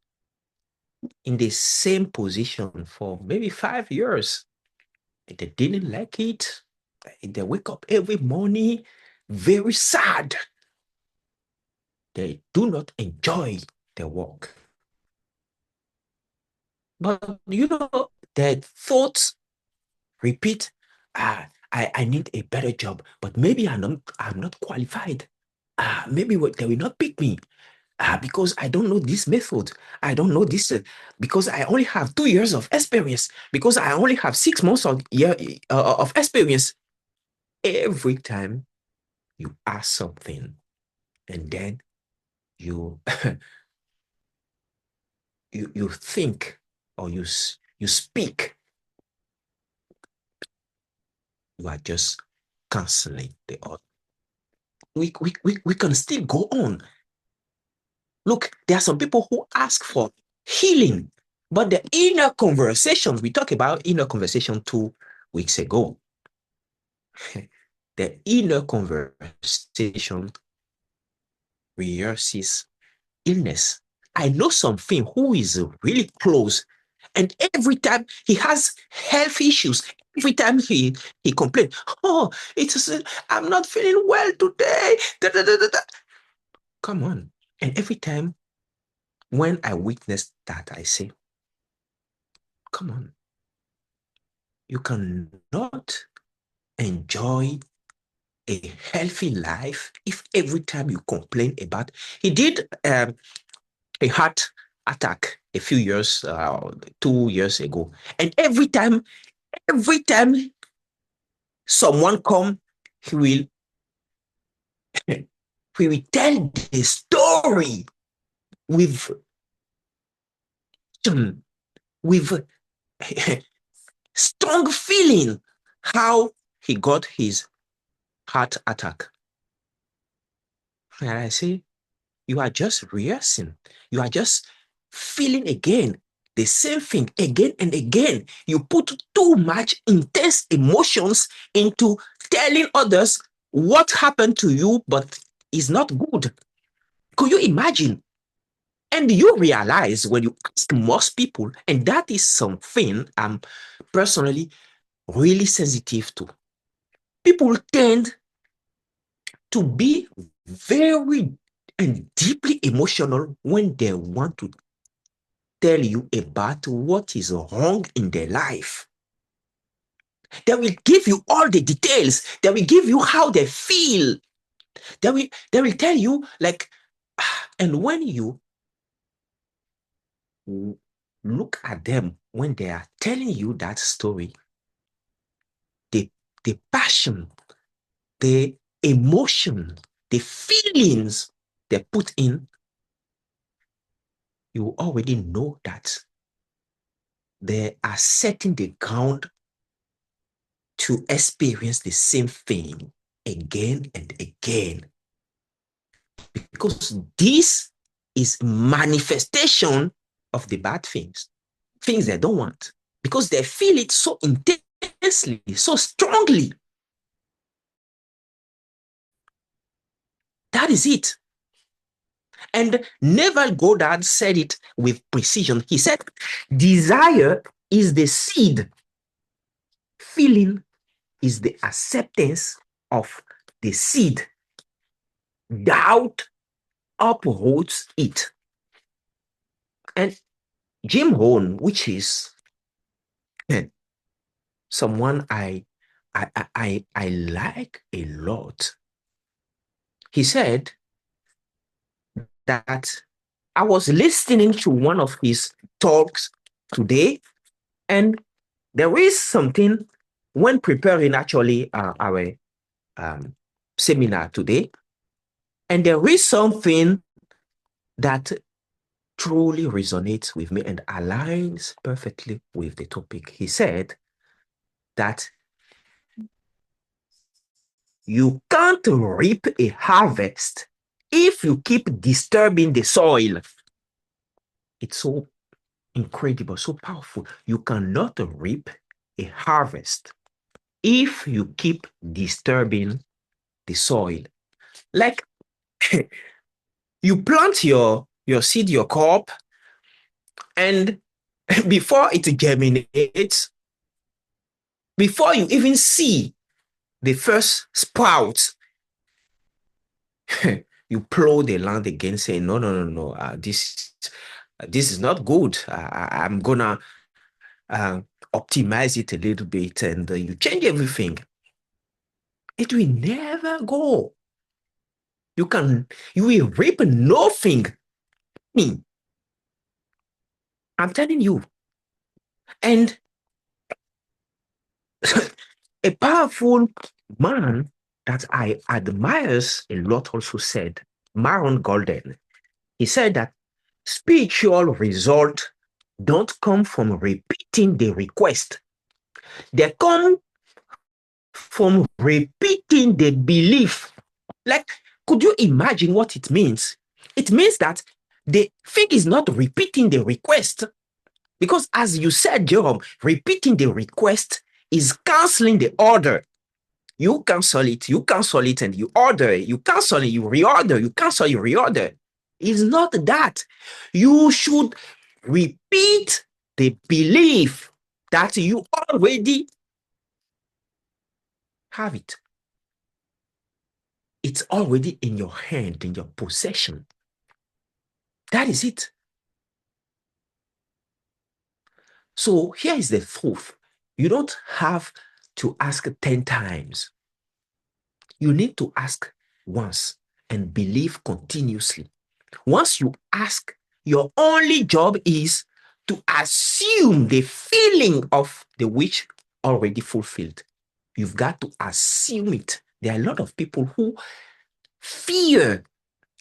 in the same position for maybe 5 years. They didn't like it. They wake up every morning very sad. They do not enjoy their work. But their thoughts repeat, I need a better job, but maybe I'm not qualified. Maybe they will not pick me because I don't know this method. I don't know this because I only have 2 years of experience, because I only have 6 months of experience. Every time you ask something and then you you think or you speak, you are just canceling the other. We can still go on. Look, there are some people who ask for healing, but the inner conversations, we talked about inner conversation 2 weeks ago. The inner conversation rehearses illness. I know something who is really close, and every time he has health issues, every time he complains, oh, I'm not feeling well today. Da, da, da, da, da. Come on. And every time when I witness that, I say, come on, you cannot enjoy a healthy life if every time you complain about. He did a heart attack a few years, 2 years ago, and every time someone come, he will tell the story with strong feeling how he got his heart attack. And I say, you are just rehearsing. You are just feeling again the same thing again and again. You put too much intense emotions into telling others what happened to you, but is not good. Could you imagine? And you realize when you ask most people, and that is something I'm personally really sensitive to. People tend to be very and deeply emotional when they want to tell you about what is wrong in their life. They will give you all the details. They will give you how they feel. They will tell you like, and when you look at them when they are telling you that story, the passion, the emotion, the feelings they put in, you already know that they are setting the ground to experience the same thing again and again. Because this is manifestation of the bad things they don't want, because they feel it so intensely, so strongly. That is it. And Neville Goddard said it with precision. He said, desire is the seed. Feeling is the acceptance of the seed. Doubt uproots it. And Jim Rohn, which is someone I like a lot, he said that I was listening to one of his talks today, and there is something when preparing actually our seminar today, and there is something that truly resonates with me and aligns perfectly with the topic. He said that you can't reap a harvest if you keep disturbing the soil. It's so incredible, so powerful. You cannot reap a harvest if you keep disturbing the soil. Like you plant your seed, your crop, and before it germinates, before you even see the first sprouts, you plow the land again, saying, no, no, no, no, this is not good. I'm gonna optimize it a little bit, and you change everything. It will never go. You will reap nothing. I'm telling you. And a powerful man that I admires a lot also said, Myron Golden, he said that spiritual results don't come from repeating the request. They come from repeating the belief. Like, could you imagine what it means? It means that the thing is not repeating the request. Because as you said, Jerome, repeating the request is canceling the order. You cancel it, and you order it. You cancel it, you reorder. You cancel, you reorder. It's not that. You should repeat the belief that you already have it. It's already in your hand, in your possession. That is it. So here is the truth. You don't have to ask 10 times. You need to ask once and believe continuously. Once you ask, your only job is to assume the feeling of the wish already fulfilled. You've got to assume it. There are a lot of people who fear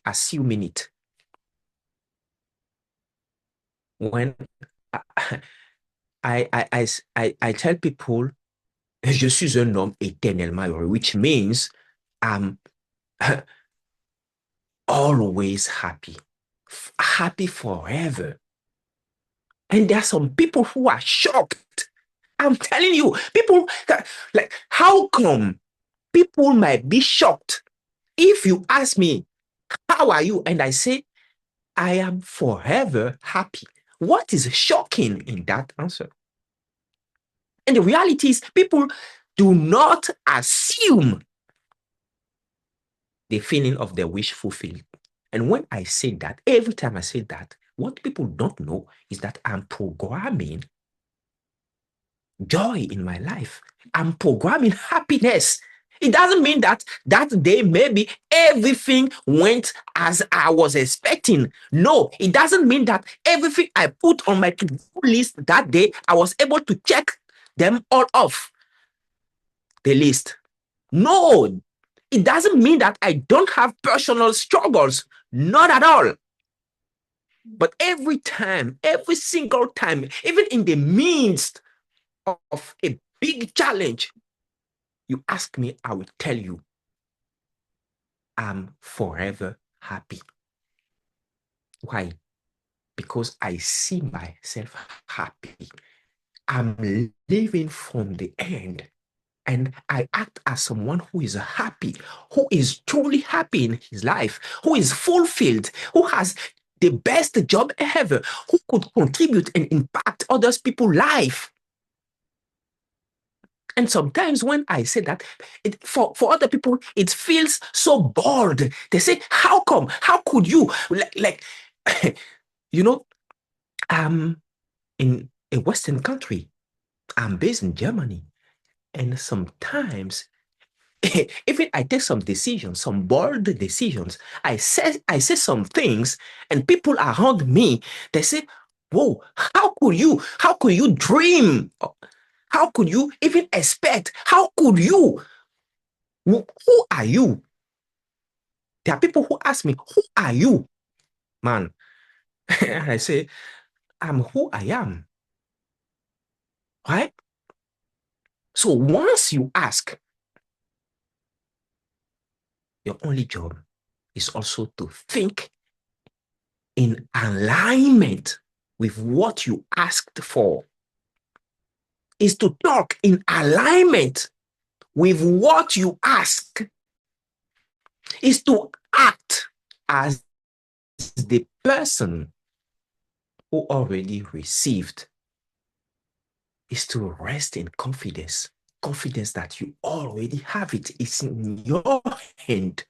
assuming it. When I tell people, je suis un homme éternellement heureux, which means I'm always happy, happy forever. And there are some people who are shocked. I'm telling you, people, like, how come people might be shocked if you ask me, how are you? And I say, I am forever happy. What is shocking in that answer? And the reality is, people do not assume the feeling of their wish fulfilled. And when I say that, every time I say that, what people don't know is that I'm programming joy in my life. I'm programming happiness. It doesn't mean that that day maybe everything went as I was expecting. No, it doesn't mean that everything I put on my to-do list that day, I was able to check them all off the list. No, it doesn't mean that I don't have personal struggles. Not at all. But every time, every single time, even in the midst of a big challenge, you ask me, I will tell you, I'm forever happy. Why? Because I see myself happy. I'm living from the end. And I act as someone who is happy, who is truly happy in his life, who is fulfilled, who has the best job ever, who could contribute and impact other people's life. And sometimes when I say that, for other people, it feels so bored. They say, how come? How could you? Like you know, I'm in a Western country. I'm based in Germany. And sometimes, even I take some decisions, some bold decisions, I say some things, and people around me, they say, whoa, how could you dream? How could you even expect? How could you? Who are you? There are people who ask me, who are you? Man, and I say, I'm who I am. Right? So once you ask, your only job is also to think in alignment with what you asked for, is to talk in alignment with what you ask, is to act as the person who already received, is to rest in confidence that you already have it. It's in your hand.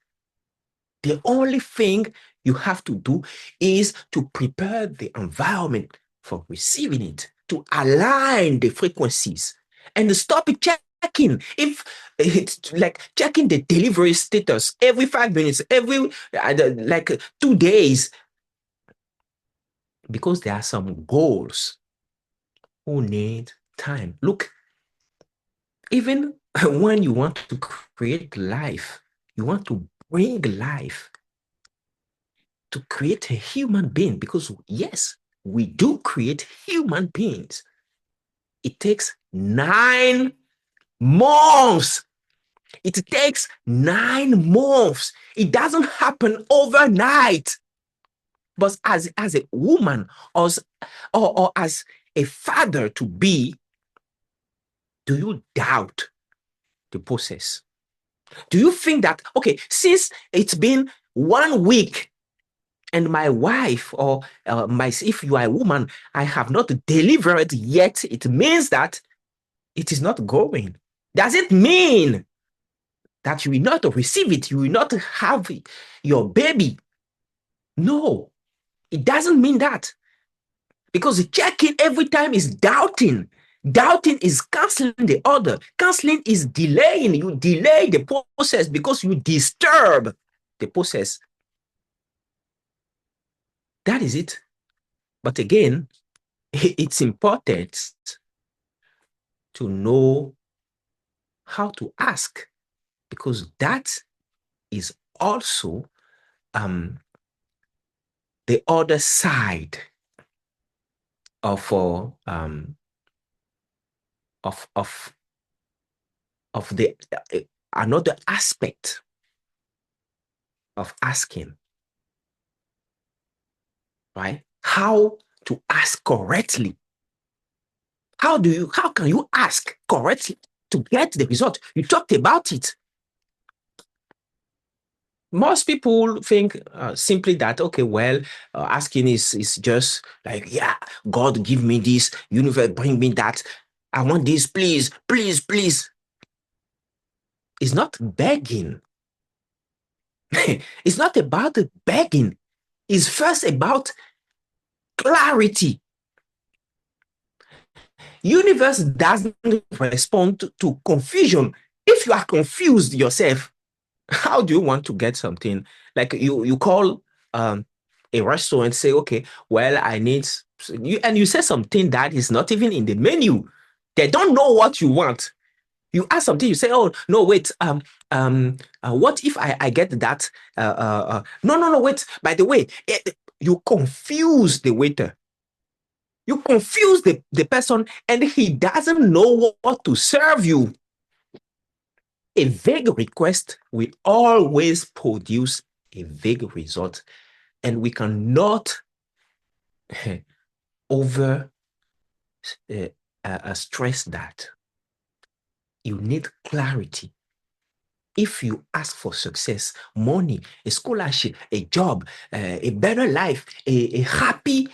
The only thing you have to do is to prepare the environment for receiving it, to align the frequencies and stop checking. If it's like checking the delivery status every 5 minutes, every like 2 days, because there are some goals who need time. Look, even when you want to create life, you want to bring life, to create a human being, because yes, we do create human beings. It takes 9 months. It takes 9 months. It doesn't happen overnight. But as a woman or as a father to be, do you doubt the process? Do you think that, okay, since it's been 1 week and my wife or if you are a woman, I have not delivered yet, it means that it is not going? Does it mean that you will not receive it? You will not have your baby? No, it doesn't mean that. Because checking every time is doubting. Doubting is canceling the order. Canceling is delaying. You delay the process because you disturb the process. That is it. But again, it's important to know how to ask, because that is also the other side of the another aspect of asking, right? How to ask correctly. How can you ask correctly to get the result? You talked about it. Most people think simply that, okay, well, asking is just like, yeah, God, give me this, universe, bring me that. I want this, please, please, please. It's not begging. It's not about the begging. It's first about clarity. Universe doesn't respond to confusion. If you are confused yourself, how do you want to get something? Like you call a restaurant and say, okay, well, I need you, and you say something that is not even in the menu. They don't know what you want. You ask something, you say, oh no, wait, what if I get that? No, wait. By the way, you confuse the waiter. You confuse the person, and he doesn't know what to serve you. A vague request will always produce a vague result, and we cannot over stress that. You need clarity. If you ask for success, money, a scholarship, a job, a better life, a happy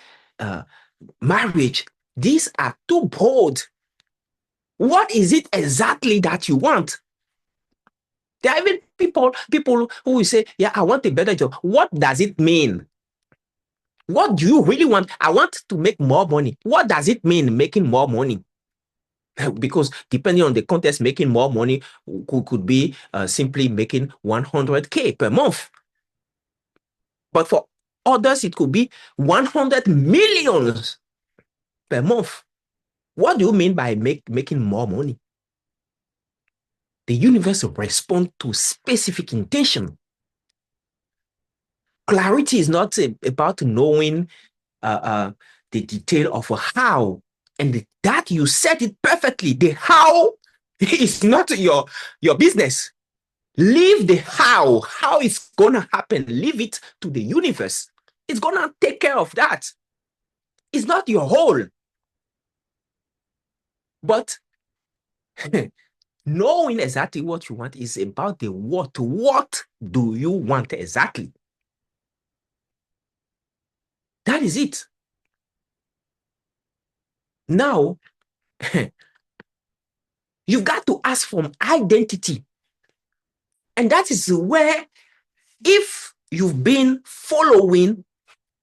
marriage, these are too broad. What is it exactly that you want? There are even people who will say, yeah, I want a better job. What does it mean? What do you really want? I want to make more money. What does it mean, making more money? Because depending on the context, making more money could be simply making 100K per month. But for others, it could be 100 millions per month. What do you mean by making more money? The universe responds to specific intention. Clarity is not about knowing the detail of how, and that you said it perfectly. The how is not your business. Leave the how it's gonna happen. Leave it to the universe. It's gonna take care of that. It's not your whole. But knowing exactly what you want is about the what. What do you want exactly? That is it. Now, you've got to ask for identity. And that is where, if you've been following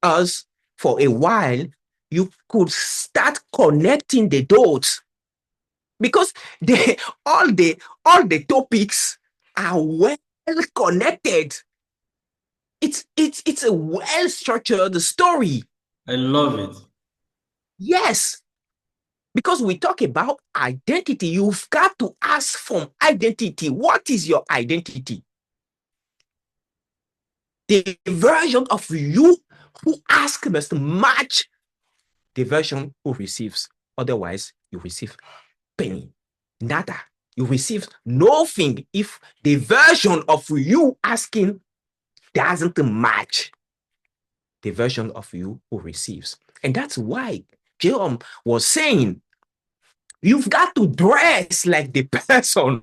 us for a while, you could start connecting the dots, because all the topics are well connected. It's a well structured story. I love it. Yes, because we talk about identity, you've got to ask from identity. What is your identity? The version of you who asks must match the version who receives. Otherwise, you receive penny, nada. You receive nothing if the version of you asking doesn't match the version of you who receives. And that's why Jerome was saying, you've got to dress like the person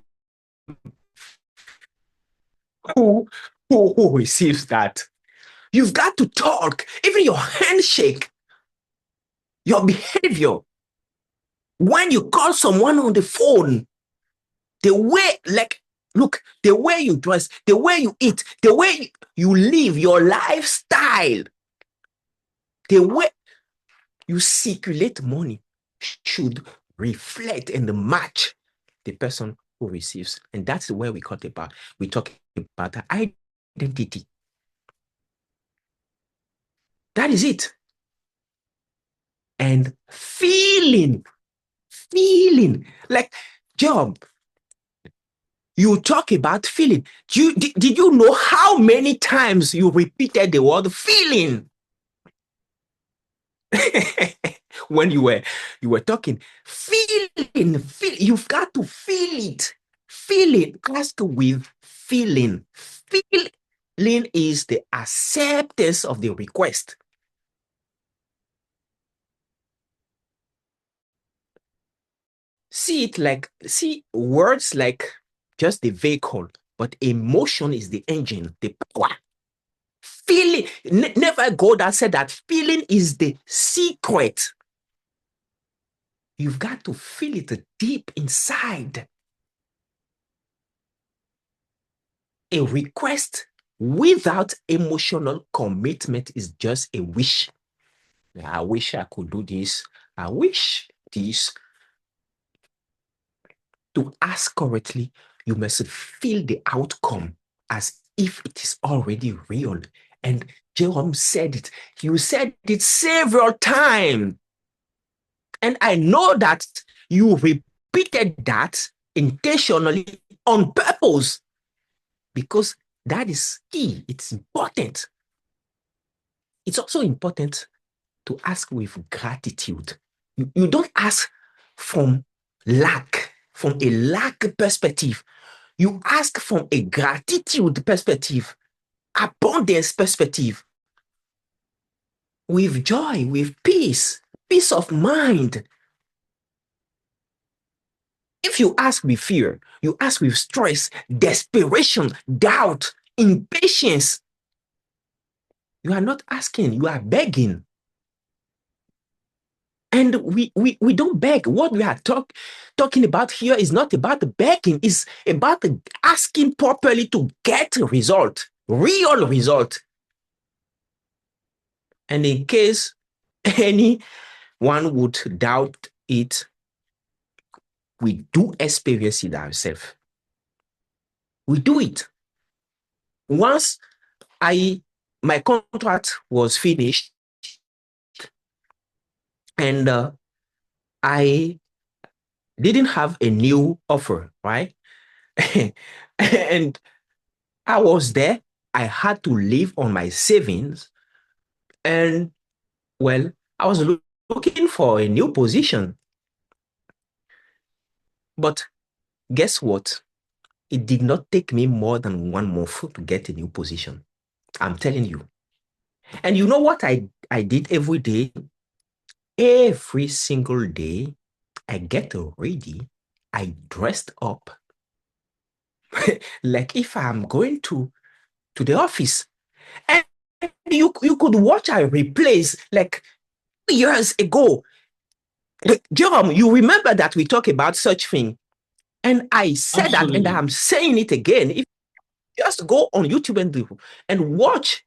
who receives that. You've got to talk, even your handshake, your behavior. When you call someone on the phone, the way, like, look, the way you dress, the way you eat, the way you live, your lifestyle, the way you circulate money should reflect and match the person who receives. And that's where we talk about identity. That is it. And feeling, like, Job, you talk about feeling. Did you know how many times you repeated the word feeling? When you were talking, feeling, you've got to feel it. Feel it. Ask with feeling. Feeling is the acceptance of the request. See words like just the vehicle, but emotion is the engine, the power. Feeling, never God has said that feeling is the secret. You've got to feel it deep inside. A request without emotional commitment is just a wish. I wish I could do this. I wish this. To ask correctly, you must feel the outcome as if it is already real. And Jerome said it. You said it several times. And I know that you repeated that intentionally on purpose, because that is key. It's important. It's also important to ask with gratitude. You don't ask from a lack perspective. You ask from a gratitude perspective, abundance perspective, with joy, with peace of mind. If you ask with fear, you ask with stress, desperation, doubt, impatience, you are not asking, you are begging. And we don't beg. What we are talking about here is not about the begging, it's about asking properly to get a result, real result. And in case anyone would doubt it, we do experience it ourselves. We do it. Once my contract was finished, and I didn't have a new offer, right? And I was there. I had to live on my savings. And, well, I was looking for a new position. But guess what? It did not take me more than 1 month to get a new position. I'm telling you. And you know what I did every day? every single day, I get ready, I dressed up, like if I'm going to the office. And you could watch our replays like years ago. Jerome, you remember that we talked about such thing. And I said that, and Absolutely. I'm saying it again. If you just go on YouTube and watch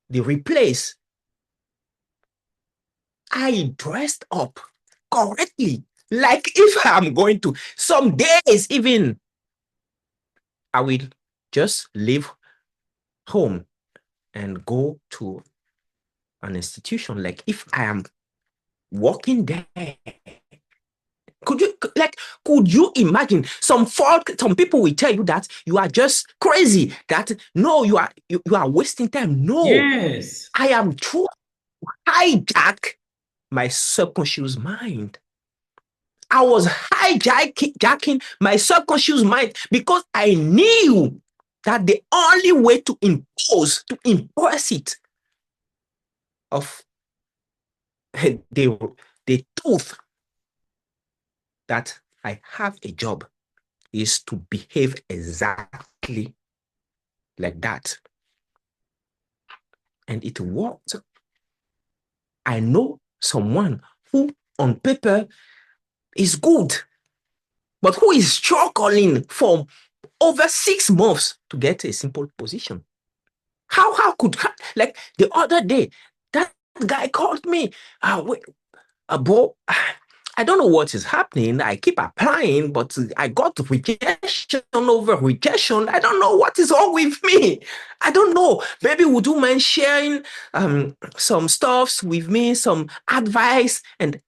the replays, I dressed up correctly. Like if I'm going to, some days even, I will just leave home and go to an institution. Like if I am working there, could you imagine some people will tell you that you are just crazy, that no, you are wasting time. No, Yes. I am trying to hijack my subconscious mind. I was hijacking my subconscious mind because I knew that the only way to impress it of the truth that I have a job is to behave exactly like that. And it worked. I know someone who on paper is good, but who is struggling for over 6 months to get a simple position. Like the other day, that guy called me, bro, I don't know what is happening. I keep applying, but I got rejection over rejection. I don't know what is wrong with me. I don't know. Maybe would you mind sharing some stuffs with me, some advice? And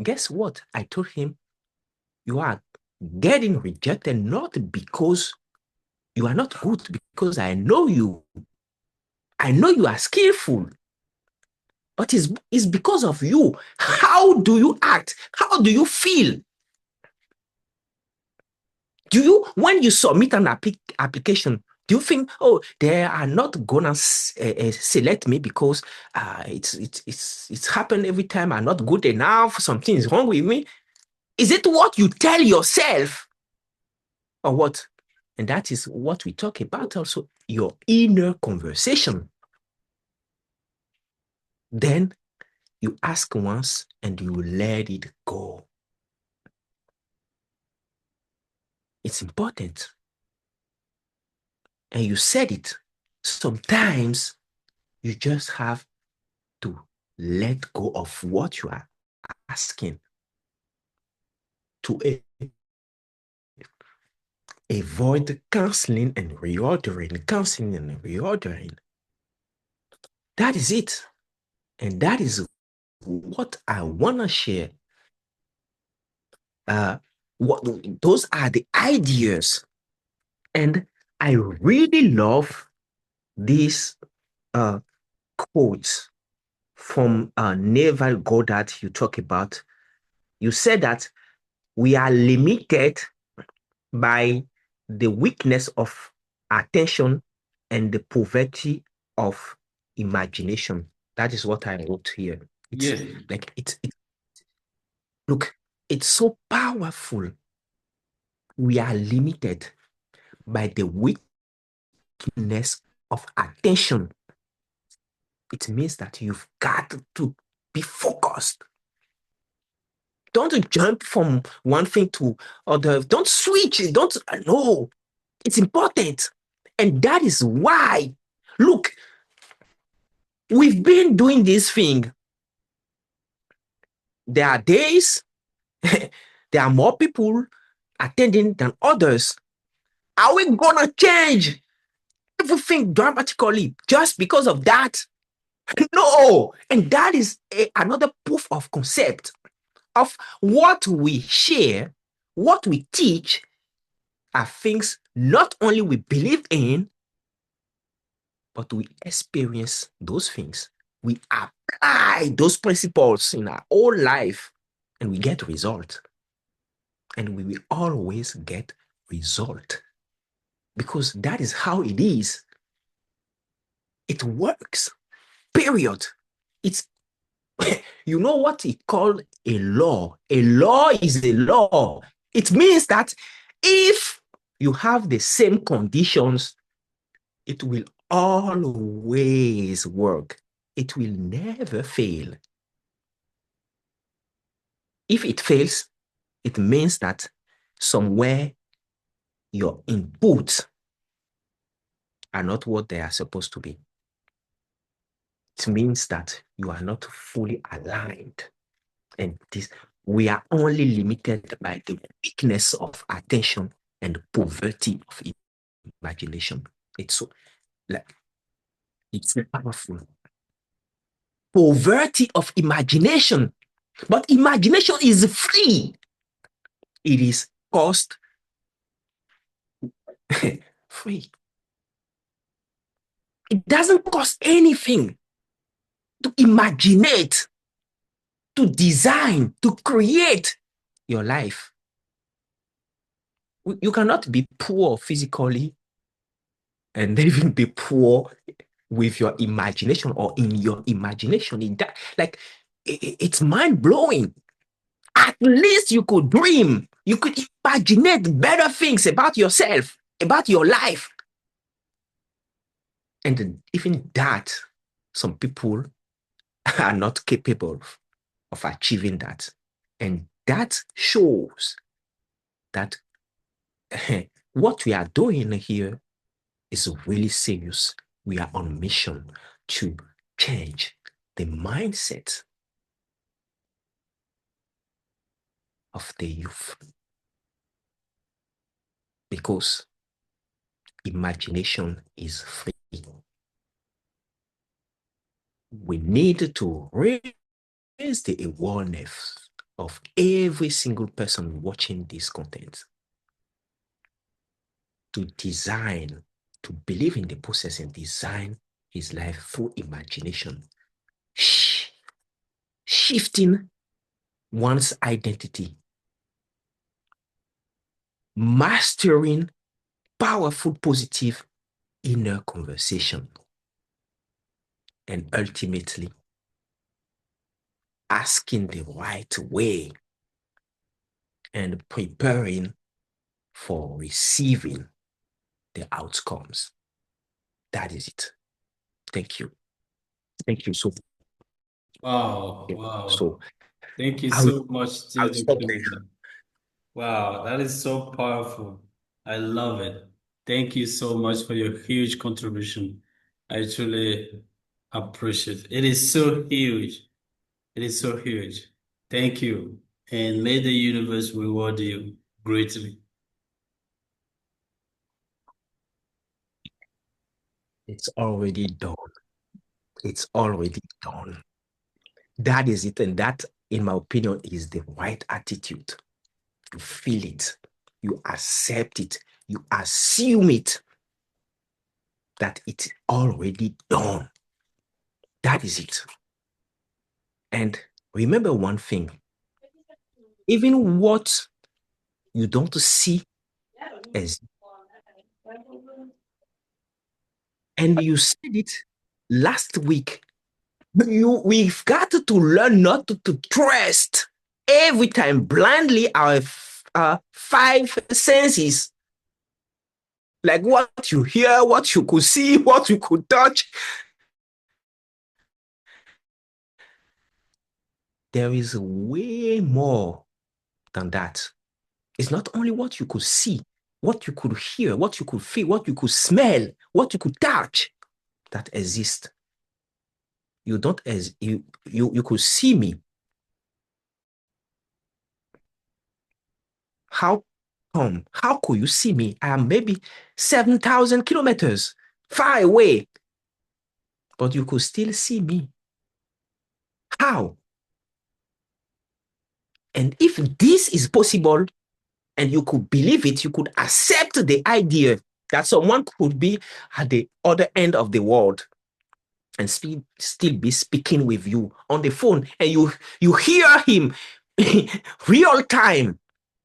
guess what? I told him, you are getting rejected not because you are not good, because I know you. I know you are skillful. But it's because of you. How do you act? How do you feel? When you submit an application, do you think, oh, they are not gonna select me because it's happened every time, I'm not good enough, something is wrong with me? Is it what you tell yourself or what? And that is what we talk about also, your inner conversation. Then you ask once and you let it go. It's important. And you said it. Sometimes you just have to let go of what you are asking to avoid canceling and reordering, canceling and reordering. That is it. And that is what I want to share. Those are the ideas. And I really love these quotes from Neville Goddard you talk about. You said that we are limited by the weakness of attention and the poverty of imagination. That is what I wrote here. Yes. Look, it's so powerful. We are limited by the weakness of attention. It means that you've got to be focused. Don't jump from one thing to other. Don't switch. No. It's important. And that is why, look, we've been doing this thing. There are days, there are more people attending than others. Are we gonna change everything dramatically just because of that? No. And that is another proof of concept of what we share, what we teach are things not only we believe in, but we experience those things. We apply those principles in our whole life and we get result. And we will always get result because that is how it is. It works, period. It's You know what he called a law? A law is a law. It means that if you have the same conditions, it will always work. It will never fail. If it fails, it means that somewhere your inputs are not what they are supposed to be. It means that you are not fully aligned. And we are only limited by the weakness of attention and poverty of imagination. It's powerful. Poverty of imagination. But imagination is free. It is cost free. It doesn't cost anything to imaginate, to design, to create your life. You cannot be poor physically and even be poor with your imagination or in your imagination. It's mind-blowing. At least you could dream. You could imagine better things about yourself, about your life. And even that, some people are not capable of achieving that. And that shows that what we are doing here is really serious. We are on mission to change the mindset of the youth. Because imagination is free. We need to raise the awareness of every single person watching this content to design, to believe in the process and design his life through imagination, shifting one's identity, mastering powerful, positive inner conversation, and ultimately asking the right way and preparing for receiving the outcomes. That is it. Thank you. Thank you so much. Wow. So thank you I'll, so much, I'll stop Dr. there. Wow, that is so powerful. I love it. Thank you so much for your huge contribution. I truly appreciate it. It is so huge. It is so huge. Thank you. And may the universe reward you greatly. It's already done. It's already done. That is it. And that, in my opinion, is the right attitude. You feel it. You accept it. You assume it. That it's already done. That is it. And remember one thing. Even what you don't see as, and you said it last week, we've got to learn not to trust every time blindly our five senses, like what you hear, what you could see, what you could touch. There is way more than that. It's not only what you could see, what you could hear, what you could feel, what you could smell, what you could touch that exists. You don't as you could see me. How come? How could you see me? I am maybe 7,000 kilometers far away, but you could still see me. How? And if this is possible, and you could believe it, you could accept the idea that someone could be at the other end of the world and still be speaking with you on the phone, and you hear him real time,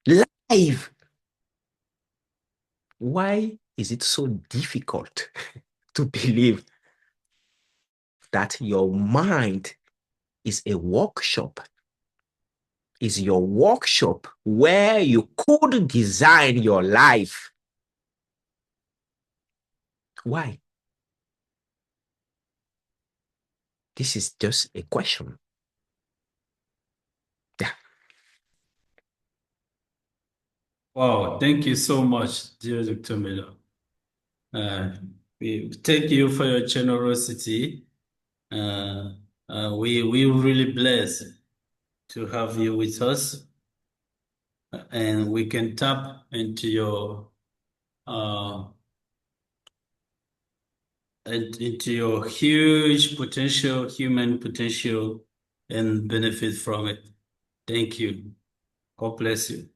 live. Why is it so difficult to believe that your mind is a workshop. Is your workshop where you could design your life. Why? This is just a question. Yeah. Wow, thank you so much, dear Dr. Miller. We thank you for your generosity. We really blessed to have you with us, and we can tap into your uh, into your huge potential, human potential, and benefit from it. Thank you. God bless you.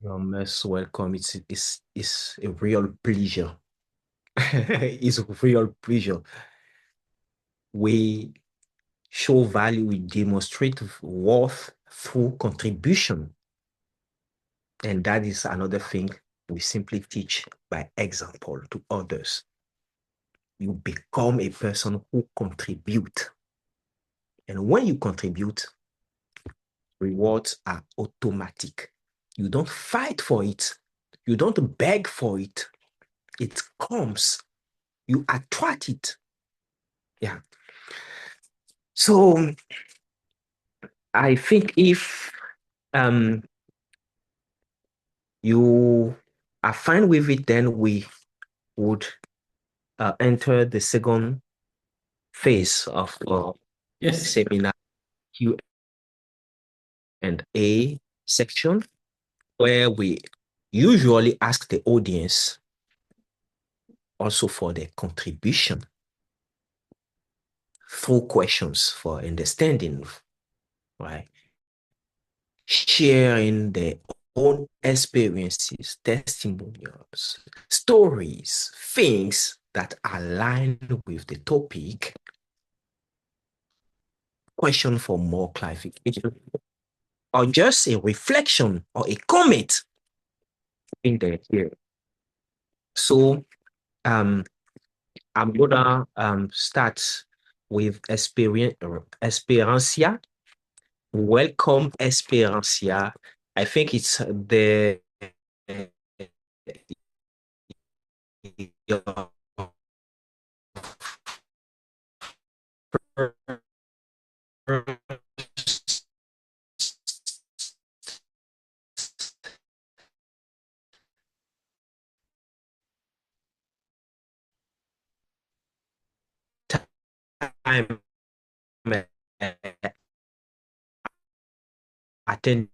You're most welcome. It's a real pleasure. It's a real pleasure. We show value, we demonstrate worth through contribution. And that is another thing we simply teach by example to others. You become a person who contribute. And when you contribute, rewards are automatic. You don't fight for it. You don't beg for it. It comes. You attract it. Yeah. So I think if you are fine with it, then we would enter the second phase of Yes. seminar Q&A section, where we usually ask the audience also for their contribution through questions for understanding, right? Sharing their own experiences, testimonials, stories, things that align with the topic. Question for more clarification, or just a reflection or a comment in there here. So I'm gonna start with Esperancia. Welcome, Esperancia. I think it's the your time attending